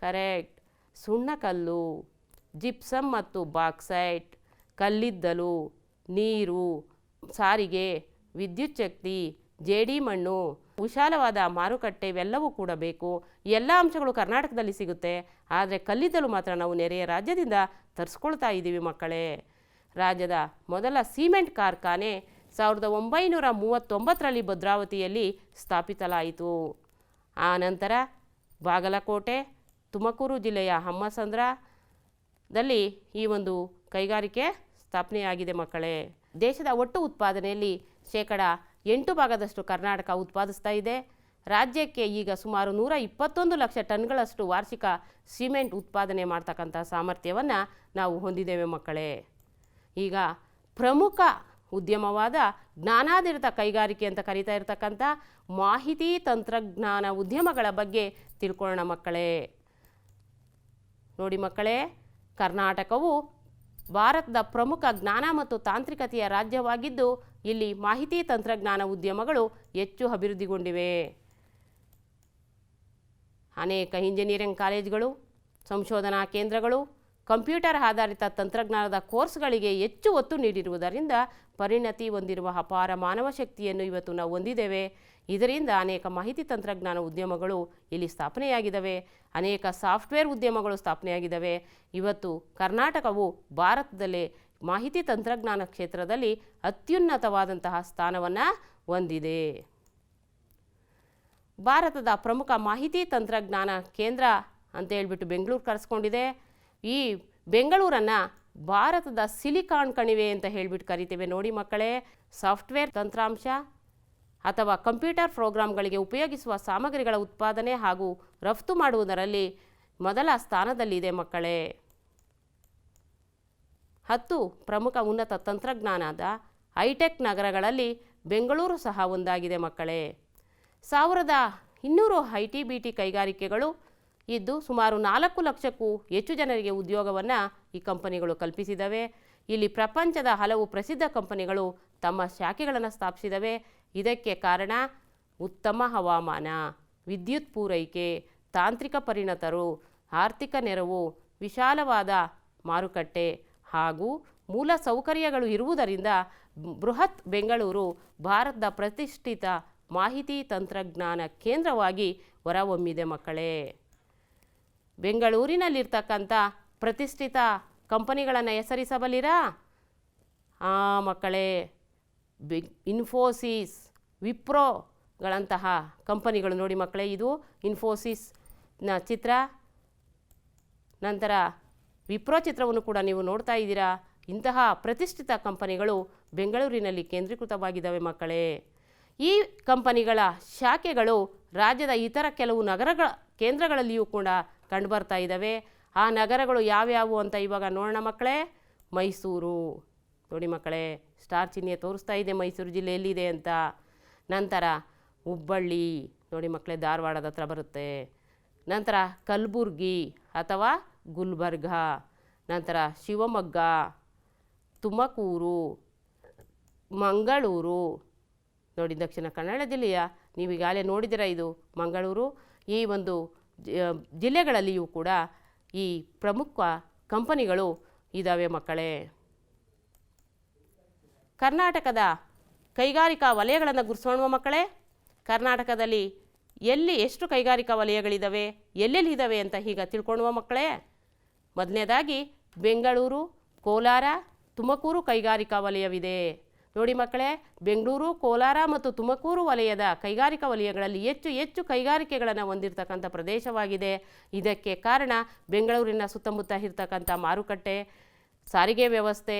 S1: ಕರೆಕ್ಟ್, ಸುಣ್ಣಕಲ್ಲು, ಜಿಪ್ಸಮ್ ಮತ್ತು ಬಾಕ್ಸೈಟ್, ಕಲ್ಲಿದ್ದಲು, ನೀರು, ಸಾರಿಗೆ, ವಿದ್ಯುತ್ ಶಕ್ತಿ, ಜೇಡಿ ಮಣ್ಣು, ವಿಶಾಲವಾದ ಮಾರುಕಟ್ಟೆ ಇವೆಲ್ಲವೂ ಕೂಡ ಬೇಕು. ಎಲ್ಲ ಅಂಶಗಳು ಕರ್ನಾಟಕದಲ್ಲಿ ಸಿಗುತ್ತೆ. ಆದರೆ ಕಲ್ಲಿದ್ದಲು ಮಾತ್ರ ನಾವು ನೆರೆಯ ರಾಜ್ಯದಿಂದ ತರಿಸ್ಕೊಳ್ತಾ ಇದ್ದೀವಿ ಮಕ್ಕಳೇ. ರಾಜ್ಯದ ಮೊದಲ ಸಿಮೆಂಟ್ ಕಾರ್ಖಾನೆ 1939ರಲ್ಲಿ ಭದ್ರಾವತಿಯಲ್ಲಿ ಸ್ಥಾಪಿಸಲಾಯಿತು. ಆ ನಂತರ ಬಾಗಲಕೋಟೆ, ತುಮಕೂರು ಜಿಲ್ಲೆಯ ಹಮ್ಮಸಂದ್ರದಲ್ಲಿ ಈ ಒಂದು ಕೈಗಾರಿಕೆ ಸ್ಥಾಪನೆಯಾಗಿದೆ ಮಕ್ಕಳೇ. ದೇಶದ ಒಟ್ಟು ಉತ್ಪಾದನೆಯಲ್ಲಿ 8% ಕರ್ನಾಟಕ ಉತ್ಪಾದಿಸ್ತಾ ಇದೆ. ರಾಜ್ಯಕ್ಕೆ ಈಗ ಸುಮಾರು 121 ಲಕ್ಷ ಟನ್ಗಳಷ್ಟು ವಾರ್ಷಿಕ ಸಿಮೆಂಟ್ ಉತ್ಪಾದನೆ ಮಾಡ್ತಕ್ಕಂಥ ಸಾಮರ್ಥ್ಯವನ್ನು ನಾವು ಹೊಂದಿದ್ದೇವೆ ಮಕ್ಕಳೇ. ಈಗ ಪ್ರಮುಖ ಉದ್ಯಮವಾದ ಜ್ಞಾನಾಧಾರಿತ ಕೈಗಾರಿಕೆ ಅಂತ ಕರೀತಾ ಇರತಕ್ಕಂಥ ಮಾಹಿತಿ ತಂತ್ರಜ್ಞಾನ ಉದ್ಯಮಗಳ ಬಗ್ಗೆ ತಿಳ್ಕೊಳ್ಳೋಣ ಮಕ್ಕಳೇ. ನೋಡಿ ಮಕ್ಕಳೇ, ಕರ್ನಾಟಕವು ಭಾರತದ ಪ್ರಮುಖ ಜ್ಞಾನ ಮತ್ತು ತಾಂತ್ರಿಕತೆಯ ರಾಜ್ಯವಾಗಿದ್ದು ಇಲ್ಲಿ ಮಾಹಿತಿ ತಂತ್ರಜ್ಞಾನ ಉದ್ಯಮಗಳು ಹೆಚ್ಚು ಅಭಿವೃದ್ಧಿಗೊಂಡಿವೆ. ಅನೇಕ ಇಂಜಿನಿಯರಿಂಗ್ ಕಾಲೇಜುಗಳು, ಸಂಶೋಧನಾ ಕೇಂದ್ರಗಳು, ಕಂಪ್ಯೂಟರ್ ಆಧಾರಿತ ತಂತ್ರಜ್ಞಾನದ ಕೋರ್ಸ್ಗಳಿಗೆ ಹೆಚ್ಚು ಒತ್ತು ನೀಡಿರುವುದರಿಂದ ಪರಿಣತಿ ಹೊಂದಿರುವ ಅಪಾರ ಮಾನವ ಶಕ್ತಿಯನ್ನು ಇವತ್ತು ನಾವು ಹೊಂದಿದ್ದೇವೆ. ಇದರಿಂದ ಅನೇಕ ಮಾಹಿತಿ ತಂತ್ರಜ್ಞಾನ ಉದ್ಯಮಗಳು ಇಲ್ಲಿ ಸ್ಥಾಪನೆಯಾಗಿದ್ದಾವೆ. ಅನೇಕ ಸಾಫ್ಟ್ವೇರ್ ಉದ್ಯಮಗಳು ಸ್ಥಾಪನೆಯಾಗಿದ್ದಾವೆ. ಇವತ್ತು ಕರ್ನಾಟಕವು ಭಾರತದಲ್ಲೇ ಮಾಹಿತಿ ತಂತ್ರಜ್ಞಾನ ಕ್ಷೇತ್ರದಲ್ಲಿ ಅತ್ಯುನ್ನತವಾದಂತಹ ಸ್ಥಾನವನ್ನು ಹೊಂದಿದೆ. ಭಾರತದ ಪ್ರಮುಖ ಮಾಹಿತಿ ತಂತ್ರಜ್ಞಾನ ಕೇಂದ್ರ ಅಂತ ಹೇಳ್ಬಿಟ್ಟು ಬೆಂಗಳೂರು ಕರೆಸ್ಕೊಂಡಿದೆ. ಈ ಬೆಂಗಳೂರನ್ನು ಭಾರತದ ಸಿಲಿಕಾನ್ ಕಣಿವೆ ಅಂತ ಹೇಳ್ಬಿಟ್ಟು ಕರಿತೇವೆ. ನೋಡಿ ಮಕ್ಕಳೇ, ಸಾಫ್ಟ್ವೇರ್ ತಂತ್ರಾಂಶ ಅಥವಾ ಕಂಪ್ಯೂಟರ್ ಪ್ರೋಗ್ರಾಮ್ಗಳಿಗೆ ಉಪಯೋಗಿಸುವ ಸಾಮಗ್ರಿಗಳ ಉತ್ಪಾದನೆ ಹಾಗೂ ರಫ್ತು ಮಾಡುವುದರಲ್ಲಿ ಮೊದಲ ಸ್ಥಾನದಲ್ಲಿದೆ ಮಕ್ಕಳೇ. 10 ಪ್ರಮುಖ ಉನ್ನತ ತಂತ್ರಜ್ಞಾನದ ಹೈಟೆಕ್ ನಗರಗಳಲ್ಲಿ ಬೆಂಗಳೂರು ಸಹ ಒಂದಾಗಿದೆ ಮಕ್ಕಳೇ. 1200 IT/BT ಕೈಗಾರಿಕೆಗಳು ಇದ್ದು ಸುಮಾರು 4 ಲಕ್ಷಕ್ಕೂ ಹೆಚ್ಚು ಜನರಿಗೆ ಉದ್ಯೋಗವನ್ನು ಈ ಕಂಪನಿಗಳು ಕಲ್ಪಿಸಿದವೆ. ಇಲ್ಲಿ ಪ್ರಪಂಚದ ಹಲವು ಪ್ರಸಿದ್ಧ ಕಂಪನಿಗಳು ತಮ್ಮ ಶಾಖೆಗಳನ್ನು ಸ್ಥಾಪಿಸಿದವೆ. ಇದಕ್ಕೆ ಕಾರಣ ಉತ್ತಮ ಹವಾಮಾನ, ವಿದ್ಯುತ್ ಪೂರೈಕೆ, ತಾಂತ್ರಿಕ ಪರಿಣತರು, ಆರ್ಥಿಕ ನೆರವು, ವಿಶಾಲವಾದ ಮಾರುಕಟ್ಟೆ ಹಾಗೂ ಮೂಲ ಸೌಕರ್ಯಗಳು ಇರುವುದರಿಂದ ಬೃಹತ್ ಬೆಂಗಳೂರು ಭಾರತದ ಪ್ರತಿಷ್ಠಿತ ಮಾಹಿತಿ ತಂತ್ರಜ್ಞಾನ ಕೇಂದ್ರವಾಗಿ ಹೊರಹೊಮ್ಮಿದೆ ಮಕ್ಕಳೇ. ಬೆಂಗಳೂರಿನಲ್ಲಿರ್ತಕ್ಕಂಥ ಪ್ರತಿಷ್ಠಿತ ಕಂಪನಿಗಳನ್ನು ಹೆಸರಿಸಬಲ್ಲಿರಾ? ಮಕ್ಕಳೇ, ಇನ್ಫೋಸಿಸ್, ವಿಪ್ರೋಗಳಂತಹ ಕಂಪನಿಗಳು. ನೋಡಿ ಮಕ್ಕಳೇ, ಇದು ಇನ್ಫೋಸಿಸ್ನ ಚಿತ್ರ. ನಂತರ ವಿಪ್ರೋ ಚಿತ್ರವನ್ನು ಕೂಡ ನೀವು ನೋಡ್ತಾ ಇದ್ದೀರಾ. ಇಂತಹ ಪ್ರತಿಷ್ಠಿತ ಕಂಪನಿಗಳು ಬೆಂಗಳೂರಿನಲ್ಲಿ ಕೇಂದ್ರೀಕೃತವಾಗಿದ್ದಾವೆ ಮಕ್ಕಳೇ. ಈ ಕಂಪನಿಗಳ ಶಾಖೆಗಳು ರಾಜ್ಯದ ಇತರ ಕೆಲವು ನಗರಗಳ ಕೇಂದ್ರಗಳಲ್ಲಿಯೂ ಕೂಡ ಕಂಡುಬರ್ತಾ ಇದ್ದಾವೆ. ಆ ನಗರಗಳು ಯಾವ್ಯಾವು ಅಂತ ಇವಾಗ ನೋಡೋಣ ಮಕ್ಕಳೇ. ಮೈಸೂರು, ನೋಡಿ ಮಕ್ಕಳೇ, ಸ್ಟಾರ್ ಚಿಹ್ನೆ ತೋರಿಸ್ತಾ ಇದೆ ಮೈಸೂರು ಜಿಲ್ಲೆ ಎಲ್ಲಿದೆ ಅಂತ. ನಂತರ ಹುಬ್ಬಳ್ಳಿ, ನೋಡಿ ಮಕ್ಕಳೇ, ಧಾರವಾಡದ ಹತ್ರ ಬರುತ್ತೆ. ನಂತರ ಕಲಬುರ್ಗಿ ಅಥವಾ ಗುಲ್ಬರ್ಗ, ನಂತರ ಶಿವಮೊಗ್ಗ, ತುಮಕೂರು, ಮಂಗಳೂರು, ನೋಡಿ ದಕ್ಷಿಣ ಕನ್ನಡ ಜಿಲ್ಲೆಯ ನೀವೀಗಾಗಲೇ ನೋಡಿದಿರ, ಇದು ಮಂಗಳೂರು, ಈ ಒಂದು ಜಿಲ್ಲೆಗಳಲ್ಲಿಯೂ ಕೂಡ ಈ ಪ್ರಮುಖ ಕಂಪನಿಗಳು ಇದ್ದಾವೆ ಮಕ್ಕಳೇ. ಕರ್ನಾಟಕದ ಕೈಗಾರಿಕಾ ವಲಯಗಳನ್ನು ಗುರುತಿಸೋಣ ಮಕ್ಕಳೇ. ಕರ್ನಾಟಕದಲ್ಲಿ ಎಷ್ಟು ಕೈಗಾರಿಕಾ ವಲಯಗಳಿದ್ದಾವೆ, ಎಲ್ಲೆಲ್ಲಿ ಇದ್ದಾವೆ ಅಂತ ಈಗ ತಿಳ್ಕೊಳ್ಳುವ ಮಕ್ಕಳೇ. ಮೊದಲನೇದಾಗಿ ಬೆಂಗಳೂರು, ಕೋಲಾರ, ತುಮಕೂರು ಕೈಗಾರಿಕಾ ವಲಯವಿದೆ. ನೋಡಿ ಮಕ್ಕಳೇ, ಬೆಂಗಳೂರು, ಕೋಲಾರ ಮತ್ತು ತುಮಕೂರು ವಲಯದ ಕೈಗಾರಿಕಾ ವಲಯಗಳಲ್ಲಿ ಹೆಚ್ಚು ಕೈಗಾರಿಕೆಗಳನ್ನು ಹೊಂದಿರತಕ್ಕಂಥ ಪ್ರದೇಶವಾಗಿದೆ. ಇದಕ್ಕೆ ಕಾರಣ ಬೆಂಗಳೂರಿನ ಸುತ್ತಮುತ್ತ ಇರತಕ್ಕಂಥ ಮಾರುಕಟ್ಟೆ, ಸಾರಿಗೆ ವ್ಯವಸ್ಥೆ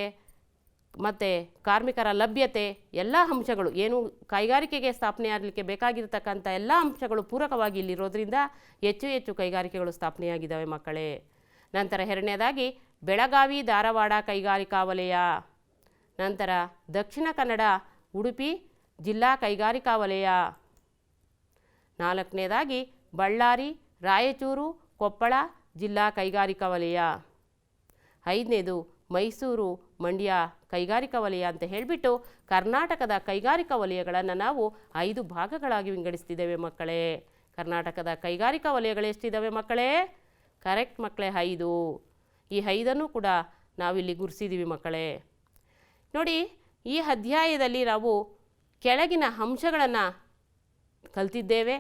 S1: ಮತ್ತು ಕಾರ್ಮಿಕರ ಲಭ್ಯತೆ, ಎಲ್ಲ ಅಂಶಗಳು ಏನು ಕೈಗಾರಿಕೆಗೆ ಸ್ಥಾಪನೆ ಆಗಲಿಕ್ಕೆ ಬೇಕಾಗಿರ್ತಕ್ಕಂಥ ಎಲ್ಲ ಅಂಶಗಳು ಪೂರಕವಾಗಿ ಇಲ್ಲಿರೋದ್ರಿಂದ ಹೆಚ್ಚು ಕೈಗಾರಿಕೆಗಳು ಸ್ಥಾಪನೆಯಾಗಿದ್ದಾವೆ ಮಕ್ಕಳೇ. ನಂತರ ಎರಡನೇದಾಗಿ ಬೆಳಗಾವಿ, ಧಾರವಾಡ ಕೈಗಾರಿಕಾ ವಲಯ. ನಂತರ ದಕ್ಷಿಣ ಕನ್ನಡ, ಉಡುಪಿ ಜಿಲ್ಲಾ ಕೈಗಾರಿಕಾ ವಲಯ. ನಾಲ್ಕನೇದಾಗಿ ಬಳ್ಳಾರಿ, ರಾಯಚೂರು, ಕೊಪ್ಪಳ ಜಿಲ್ಲಾ ಕೈಗಾರಿಕಾ ವಲಯ. ಐದನೇದು ಮೈಸೂರು, ಮಂಡ್ಯ ಕೈಗಾರಿಕಾ ವಲಯ ಅಂತ ಹೇಳಿಬಿಟ್ಟು ಕರ್ನಾಟಕದ ಕೈಗಾರಿಕಾ ವಲಯಗಳನ್ನು ನಾವು 5 ಭಾಗಗಳಾಗಿ ವಿಂಗಡಿಸ್ತಿದ್ದೇವೆ ಮಕ್ಕಳೇ. ಕರ್ನಾಟಕದ ಕೈಗಾರಿಕಾ ವಲಯಗಳು ಎಷ್ಟಿದ್ದಾವೆ ಮಕ್ಕಳೇ? ಕರೆಕ್ಟ್ ಮಕ್ಕಳೇ, 5. ಈ 5 ಕೂಡ ನಾವಿಲ್ಲಿ ಗುರುತಿಸಿದ್ದೀವಿ ಮಕ್ಕಳೇ. ನೋಡಿ, ಈ ಅಧ್ಯಾಯದಲ್ಲಿ ನಾವು ಕೆಳಗಿನ ಅಂಶಗಳನ್ನು ಕಲಿತಿದ್ದೇವೆ.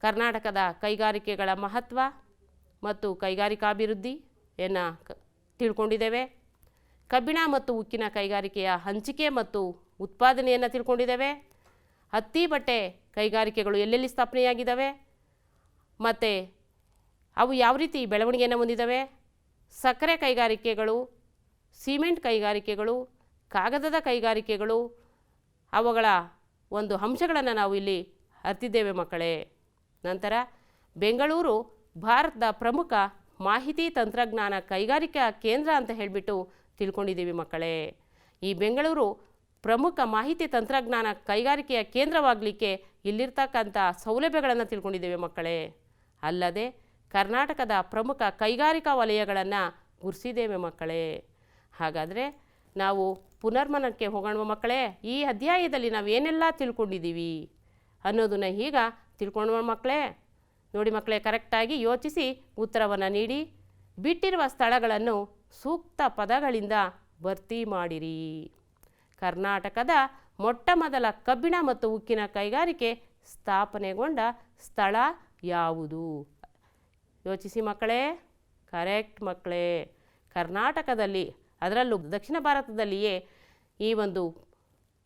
S1: ಕರ್ನಾಟಕದ ಕೈಗಾರಿಕೆಗಳ ಮಹತ್ವ ಮತ್ತು ಕೈಗಾರಿಕಾಭಿವೃದ್ಧಿಯನ್ನು ತಿಳ್ಕೊಂಡಿದ್ದೇವೆ. ಕಬ್ಬಿಣ ಮತ್ತು ಉಕ್ಕಿನ ಕೈಗಾರಿಕೆಯ ಹಂಚಿಕೆ ಮತ್ತು ಉತ್ಪಾದನೆಯನ್ನು ತಿಳ್ಕೊಂಡಿದ್ದೇವೆ. ಹತ್ತಿ ಬಟ್ಟೆ ಕೈಗಾರಿಕೆಗಳು ಎಲ್ಲೆಲ್ಲಿ ಸ್ಥಾಪನೆಯಾಗಿದ್ದಾವೆ ಮತ್ತು ಅವು ಯಾವ ರೀತಿ ಬೆಳವಣಿಗೆಯನ್ನು ಹೊಂದಿದ್ದಾವೆ. ಸಕ್ಕರೆ ಕೈಗಾರಿಕೆಗಳು, ಸಿಮೆಂಟ್ ಕೈಗಾರಿಕೆಗಳು, ಕಾಗದದ ಕೈಗಾರಿಕೆಗಳು, ಅವುಗಳ ಒಂದು ಅಂಶಗಳನ್ನು ನಾವು ಇಲ್ಲಿ ಅರಿತಿದ್ದೇವೆ ಮಕ್ಕಳೇ. ನಂತರ ಬೆಂಗಳೂರು ಭಾರತದ ಪ್ರಮುಖ ಮಾಹಿತಿ ತಂತ್ರಜ್ಞಾನ ಕೈಗಾರಿಕಾ ಕೇಂದ್ರ ಅಂತ ಹೇಳಿಬಿಟ್ಟು ತಿಳ್ಕೊಂಡಿದ್ದೀವಿ ಮಕ್ಕಳೇ. ಈ ಬೆಂಗಳೂರು ಪ್ರಮುಖ ಮಾಹಿತಿ ತಂತ್ರಜ್ಞಾನ ಕೈಗಾರಿಕೆಯ ಕೇಂದ್ರವಾಗಲಿಕ್ಕೆ ಇಲ್ಲಿರ್ತಕ್ಕಂಥ ಸೌಲಭ್ಯಗಳನ್ನು ತಿಳ್ಕೊಂಡಿದ್ದೇವೆ ಮಕ್ಕಳೇ. ಅಲ್ಲದೆ ಕರ್ನಾಟಕದ ಪ್ರಮುಖ ಕೈಗಾರಿಕಾ ವಲಯಗಳನ್ನು ಗುರುತಿಸಿದ್ದೇವೆ ಮಕ್ಕಳೇ. ಹಾಗಾದರೆ ನಾವು ಪುನರ್ಮನಕ್ಕೆ ಹೋಗೋಣ ಮಕ್ಕಳೇ. ಈ ಅಧ್ಯಾಯದಲ್ಲಿ ನಾವು ಏನೆಲ್ಲ ತಿಳ್ಕೊಂಡಿದ್ದೀವಿ ಅನ್ನೋದನ್ನು ಈಗ ತಿಳ್ಕೊಳ್ಳೋಣ ಮಕ್ಕಳೇ. ನೋಡಿ ಮಕ್ಕಳೇ, ಕರೆಕ್ಟಾಗಿ ಯೋಚಿಸಿ ಉತ್ತರವನ್ನು ನೀಡಿ. ಬಿಟ್ಟಿರುವ ಸ್ಥಳಗಳನ್ನು ಸೂಕ್ತ ಪದಗಳಿಂದ ಭರ್ತಿ ಮಾಡಿರಿ. ಕರ್ನಾಟಕದ ಮೊಟ್ಟಮೊದಲ ಕಬ್ಬಿಣ ಮತ್ತು ಉಕ್ಕಿನ ಕೈಗಾರಿಕೆ ಸ್ಥಾಪನೆಗೊಂಡ ಸ್ಥಳ ಯಾವುದು? ಯೋಚಿಸಿ ಮಕ್ಕಳೇ. ಕರೆಕ್ಟ್ ಮಕ್ಕಳೇ, ಕರ್ನಾಟಕದಲ್ಲಿ, ಅದರಲ್ಲೂ ದಕ್ಷಿಣ ಭಾರತದಲ್ಲಿಯೇ ಈ ಒಂದು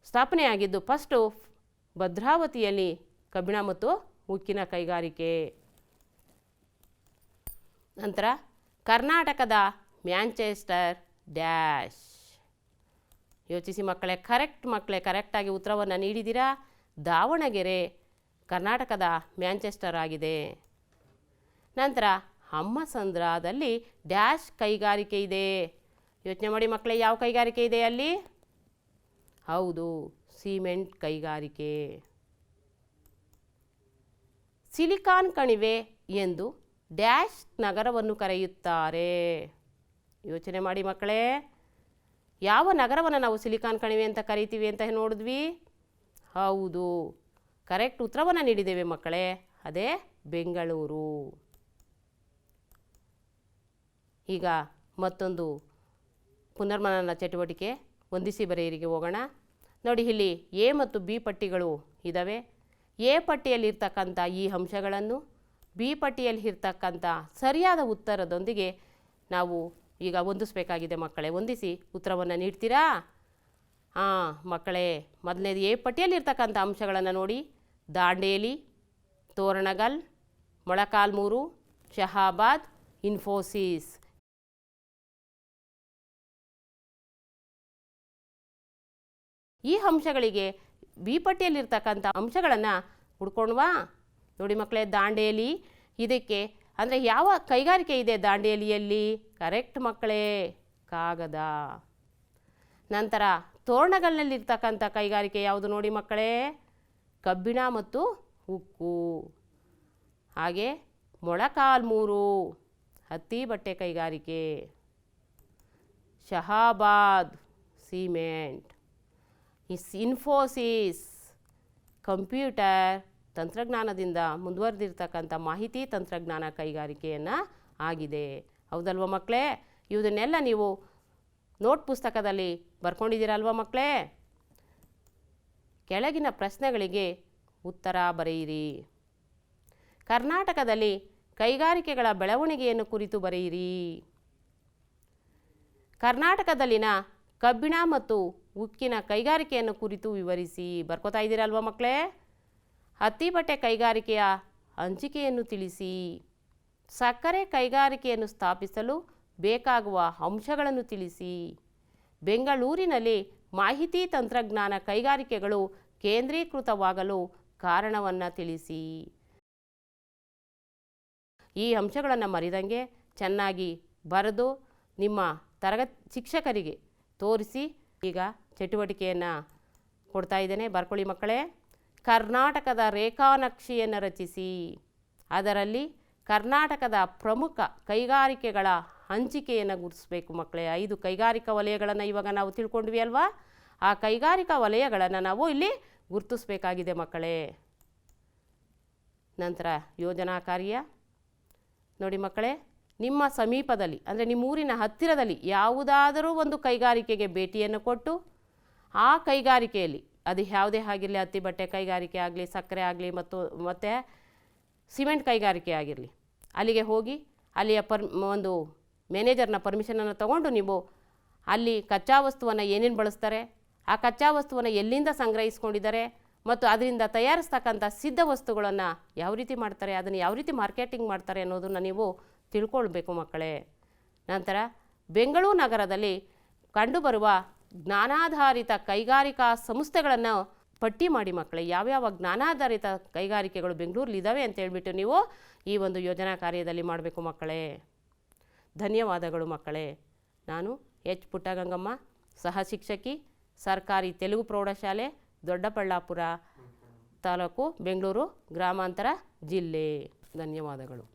S1: ಸ್ಥಾಪನೆಯಾಗಿದ್ದು ಫಸ್ಟು ಭದ್ರಾವತಿಯಲ್ಲಿ ಕಬ್ಬಿಣ ಮತ್ತು ಉಕ್ಕಿನ ಕೈಗಾರಿಕೆ. ನಂತರ ಕರ್ನಾಟಕದ ಮ್ಯಾಂಚೆಸ್ಟರ್ ಡ್ಯಾಶ್. ಯೋಚಿಸಿ ಮಕ್ಕಳೇ. ಕರೆಕ್ಟ್ ಮಕ್ಕಳೇ, ಕರೆಕ್ಟಾಗಿ ಉತ್ತರವನ್ನು ನೀಡಿದ್ದೀರಾ. ದಾವಣಗೆರೆ ಕರ್ನಾಟಕದ ಮ್ಯಾಂಚೆಸ್ಟರ್ ಆಗಿದೆ. ನಂತರ ಹಮ್ಮಸಂದ್ರದಲ್ಲಿ ಡ್ಯಾಶ್ ಕೈಗಾರಿಕೆ ಇದೆ. ಯೋಚನೆ ಮಾಡಿ ಮಕ್ಕಳೇ, ಯಾವ ಕೈಗಾರಿಕೆ ಇದೆ ಅಲ್ಲಿ? ಹೌದು, ಸಿಮೆಂಟ್ ಕೈಗಾರಿಕೆ. ಸಿಲಿಕಾನ್ ಕಣಿವೆ ಎಂದು ಡ್ಯಾಶ್ ನಗರವನ್ನು ಕರೆಯುತ್ತಾರೆ. ಯೋಚನೆ ಮಾಡಿ ಮಕ್ಕಳೇ, ಯಾವ ನಗರವನ್ನು ನಾವು ಸಿಲಿಕಾನ್ ಕಣಿವೆ ಅಂತ ಕರಿತೀವಿ ಅಂತ ನೋಡಿದ್ವಿ? ಹೌದು, ಕರೆಕ್ಟ್ ಉತ್ತರವನ್ನು ನೀಡಿದ್ದೇವೆ ಮಕ್ಕಳೇ, ಅದೇ ಬೆಂಗಳೂರು. ಈಗ ಮತ್ತೊಂದು ಪುನರ್ಮನನ ಚಟುವಟಿಕೆ ಹೊಂದಿಸಿ ಬರೆಯರಿಗೆ ಹೋಗೋಣ. ನೋಡಿ, ಇಲ್ಲಿ ಎ ಮತ್ತು ಬಿ ಪಟ್ಟಿಗಳು ಇದ್ದಾವೆ. ಎ ಪಟ್ಟಿಯಲ್ಲಿರ್ತಕ್ಕಂಥ ಈ ಅಂಶಗಳನ್ನು ಬಿ ಪಟ್ಟಿಯಲ್ಲಿ ಇರ್ತಕ್ಕಂಥ ಸರಿಯಾದ ಉತ್ತರದೊಂದಿಗೆ ನಾವು ಈಗ ಹೊಂದಿಸಬೇಕಾಗಿದೆ ಮಕ್ಕಳೇ. ಹೊಂದಿಸಿ ಉತ್ತರವನ್ನು ನೀಡ್ತೀರಾ? ಮಕ್ಕಳೇ, ಮೊದಲನೇದು ಎ ಪಟ್ಟಿಯಲ್ಲಿರ್ತಕ್ಕಂಥ ಅಂಶಗಳನ್ನು ನೋಡಿ. ದಾಂಡೇಲಿ, ತೋರಣಗಲ್, ಮೊಳಕಾಲ್ಮೂರು, ಶಹಾಬಾದ್, ಇನ್ಫೋಸಿಸ್. ಈ ಅಂಶಗಳಿಗೆ ಬಿ ಪಟ್ಟಿಯಲ್ಲಿರ್ತಕ್ಕಂಥ ಅಂಶಗಳನ್ನು ಹುಡ್ಕೊಂಡ್ವಾ? ನೋಡಿ ಮಕ್ಕಳೇ, ದಾಂಡೇಲಿ ಇದಕ್ಕೆ ಅಂದರೆ ಯಾವ ಕೈಗಾರಿಕೆ ಇದೆ ದಾಂಡೇಲಿಯಲ್ಲಿ? ಕರೆಕ್ಟ್ ಮಕ್ಕಳೇ, ಕಾಗದ. ನಂತರ ತೋರಣಗಲ್ನಲ್ಲಿರ್ತಕ್ಕಂಥ ಕೈಗಾರಿಕೆ ಯಾವುದು ನೋಡಿ ಮಕ್ಕಳೇ? ಕಬ್ಬಿಣ ಮತ್ತು ಉಕ್ಕು. ಹಾಗೆ ಮೊಳಕಾಲ್ಮೂರು ಹತ್ತಿ ಬಟ್ಟೆ ಕೈಗಾರಿಕೆ. ಶಹಾಬಾದ್ ಸಿಮೆಂಟ್. ಇನ್ಫೋಸಿಸ್ ಕಂಪ್ಯೂಟರ್ ತಂತ್ರಜ್ಞಾನದಿಂದ ಮುಂದುವರೆದಿರ್ತಕ್ಕಂಥ ಮಾಹಿತಿ ತಂತ್ರಜ್ಞಾನ ಕೈಗಾರಿಕೆಯನ್ನು ಆಗಿದೆ. ಹೌದಲ್ವ ಮಕ್ಕಳೇ? ಇದನ್ನೆಲ್ಲ ನೀವು ನೋಟ್ ಪುಸ್ತಕದಲ್ಲಿ ಬರ್ಕೊಂಡಿದ್ದೀರಲ್ವ ಮಕ್ಕಳೇ? ಕೆಳಗಿನ ಪ್ರಶ್ನೆಗಳಿಗೆ ಉತ್ತರ ಬರೆಯಿರಿ. ಕರ್ನಾಟಕದಲ್ಲಿ ಕೈಗಾರಿಕೆಗಳ ಬೆಳವಣಿಗೆಯನ್ನು ಕುರಿತು ಬರೆಯಿರಿ. ಕರ್ನಾಟಕದಲ್ಲಿನ ಕಬ್ಬಿಣ ಮತ್ತು ಉಕ್ಕಿನ ಕೈಗಾರಿಕೆಯನ್ನು ಕುರಿತು ವಿವರಿಸಿ. ಬರ್ಕೋತಾ ಇದ್ದೀರಲ್ವ ಮಕ್ಕಳೇ? ಹತ್ತಿ ಬಟ್ಟೆ ಕೈಗಾರಿಕೆಯ ಹಂಚಿಕೆಯನ್ನು ತಿಳಿಸಿ. ಸಕ್ಕರೆ ಕೈಗಾರಿಕೆಯನ್ನು ಸ್ಥಾಪಿಸಲು ಬೇಕಾಗುವ ಅಂಶಗಳನ್ನು ತಿಳಿಸಿ. ಬೆಂಗಳೂರಿನಲ್ಲಿ ಮಾಹಿತಿ ತಂತ್ರಜ್ಞಾನ ಕೈಗಾರಿಕೆಗಳು ಕೇಂದ್ರೀಕೃತವಾಗಲು ಕಾರಣವನ್ನು ತಿಳಿಸಿ. ಈ ಅಂಶಗಳನ್ನು ಮರೆದಂಗೆ ಚೆನ್ನಾಗಿ ಬರೆದು ನಿಮ್ಮ ಶಿಕ್ಷಕರಿಗೆ ತೋರಿಸಿ. ಈಗ ಚಟುವಟಿಕೆಯನ್ನು ಕೊಡ್ತಾ ಇದ್ದೇನೆ, ಬರ್ಕೊಳ್ಳಿ ಮಕ್ಕಳೇ. ಕರ್ನಾಟಕದ ರೇಖಾನಕ್ಷೆಯನ್ನು ರಚಿಸಿ. ಅದರಲ್ಲಿ ಕರ್ನಾಟಕದ ಪ್ರಮುಖ ಕೈಗಾರಿಕೆಗಳ ಹಂಚಿಕೆಯನ್ನು ಗುರುತಿಸಬೇಕು ಮಕ್ಕಳೇ. 5 ಕೈಗಾರಿಕಾ ವಲಯಗಳನ್ನು ಇವಾಗ ನಾವು ತಿಳ್ಕೊಂಡ್ವಿ ಅಲ್ವಾ? ಆ ಕೈಗಾರಿಕಾ ವಲಯಗಳನ್ನು ನಾವು ಇಲ್ಲಿ ಗುರುತಿಸಬೇಕಾಗಿದೆ ಮಕ್ಕಳೇ. ನಂತರ ಯೋಜನಾ ಕಾರ್ಯ ನೋಡಿ ಮಕ್ಕಳೇ, ನಿಮ್ಮ ಸಮೀಪದಲ್ಲಿ ಅಂದರೆ ನಿಮ್ಮ ಊರಿನ ಹತ್ತಿರದಲ್ಲಿ ಯಾವುದಾದರೂ ಒಂದು ಕೈಗಾರಿಕೆಗೆ ಭೇಟಿಯನ್ನು ಕೊಟ್ಟು ಆ ಕೈಗಾರಿಕೆಯಲ್ಲಿ ಅದು ಯಾವುದೇ ಆಗಿರಲಿ, ಹತ್ತಿ ಬಟ್ಟೆ ಕೈಗಾರಿಕೆ ಆಗಲಿ, ಸಕ್ಕರೆ ಆಗಲಿ, ಮತ್ತು ಸಿಮೆಂಟ್ ಕೈಗಾರಿಕೆ ಆಗಿರಲಿ, ಅಲ್ಲಿಗೆ ಹೋಗಿ ಅಲ್ಲಿಯ ಒಂದು ಮ್ಯಾನೇಜರ್ನ ಪರ್ಮಿಷನನ್ನು ತಗೊಂಡು ನೀವು ಅಲ್ಲಿ ಕಚ್ಚಾ ವಸ್ತುವನ್ನು ಏನೇನು ಬಳಸ್ತಾರೆ, ಆ ಕಚ್ಚಾ ವಸ್ತುವನ್ನು ಎಲ್ಲಿಂದ ಸಂಗ್ರಹಿಸ್ಕೊಂಡಿದ್ದಾರೆ ಮತ್ತು ಅದರಿಂದ ತಯಾರಿಸ್ತಕ್ಕಂಥ ಸಿದ್ಧ ವಸ್ತುಗಳನ್ನು ಯಾವ ರೀತಿ ಮಾಡ್ತಾರೆ, ಅದನ್ನು ಯಾವ ರೀತಿ ಮಾರ್ಕೆಟಿಂಗ್ ಮಾಡ್ತಾರೆ ಅನ್ನೋದನ್ನು ನೀವು ತಿಳ್ಕೊಳ್ಬೇಕು ಮಕ್ಕಳೇ. ನಂತರ ಬೆಂಗಳೂರು ನಗರದಲ್ಲಿ ಕಂಡುಬರುವ ಜ್ಞಾನಾಧಾರಿತ ಕೈಗಾರಿಕಾ ಸಂಸ್ಥೆಗಳನ್ನು ಪಟ್ಟಿ ಮಾಡಿ ಮಕ್ಕಳೇ. ಯಾವ್ಯಾವ ಜ್ಞಾನಾಧಾರಿತ ಕೈಗಾರಿಕೆಗಳು ಬೆಂಗಳೂರಲ್ಲಿ ಇದ್ದಾವೆ ಅಂತ ಹೇಳ್ಬಿಟ್ಟು ನೀವು ಈ ಒಂದು ಯೋಜನಾ ಕಾರ್ಯದಲ್ಲಿ ಮಾಡಬೇಕು ಮಕ್ಕಳೇ. ಧನ್ಯವಾದಗಳು ಮಕ್ಕಳೇ. ನಾನು ಎಚ್ ಪುಟ್ಟಗಂಗಮ್ಮ, ಸಹ ಶಿಕ್ಷಕಿ, ಸರ್ಕಾರಿ ತೆಲುಗು ಪ್ರೌಢಶಾಲೆ, ದೊಡ್ಡಬಳ್ಳಾಪುರ ತಾಲೂಕು, ಬೆಂಗಳೂರು ಗ್ರಾಮಾಂತರ ಜಿಲ್ಲೆ. ಧನ್ಯವಾದಗಳು.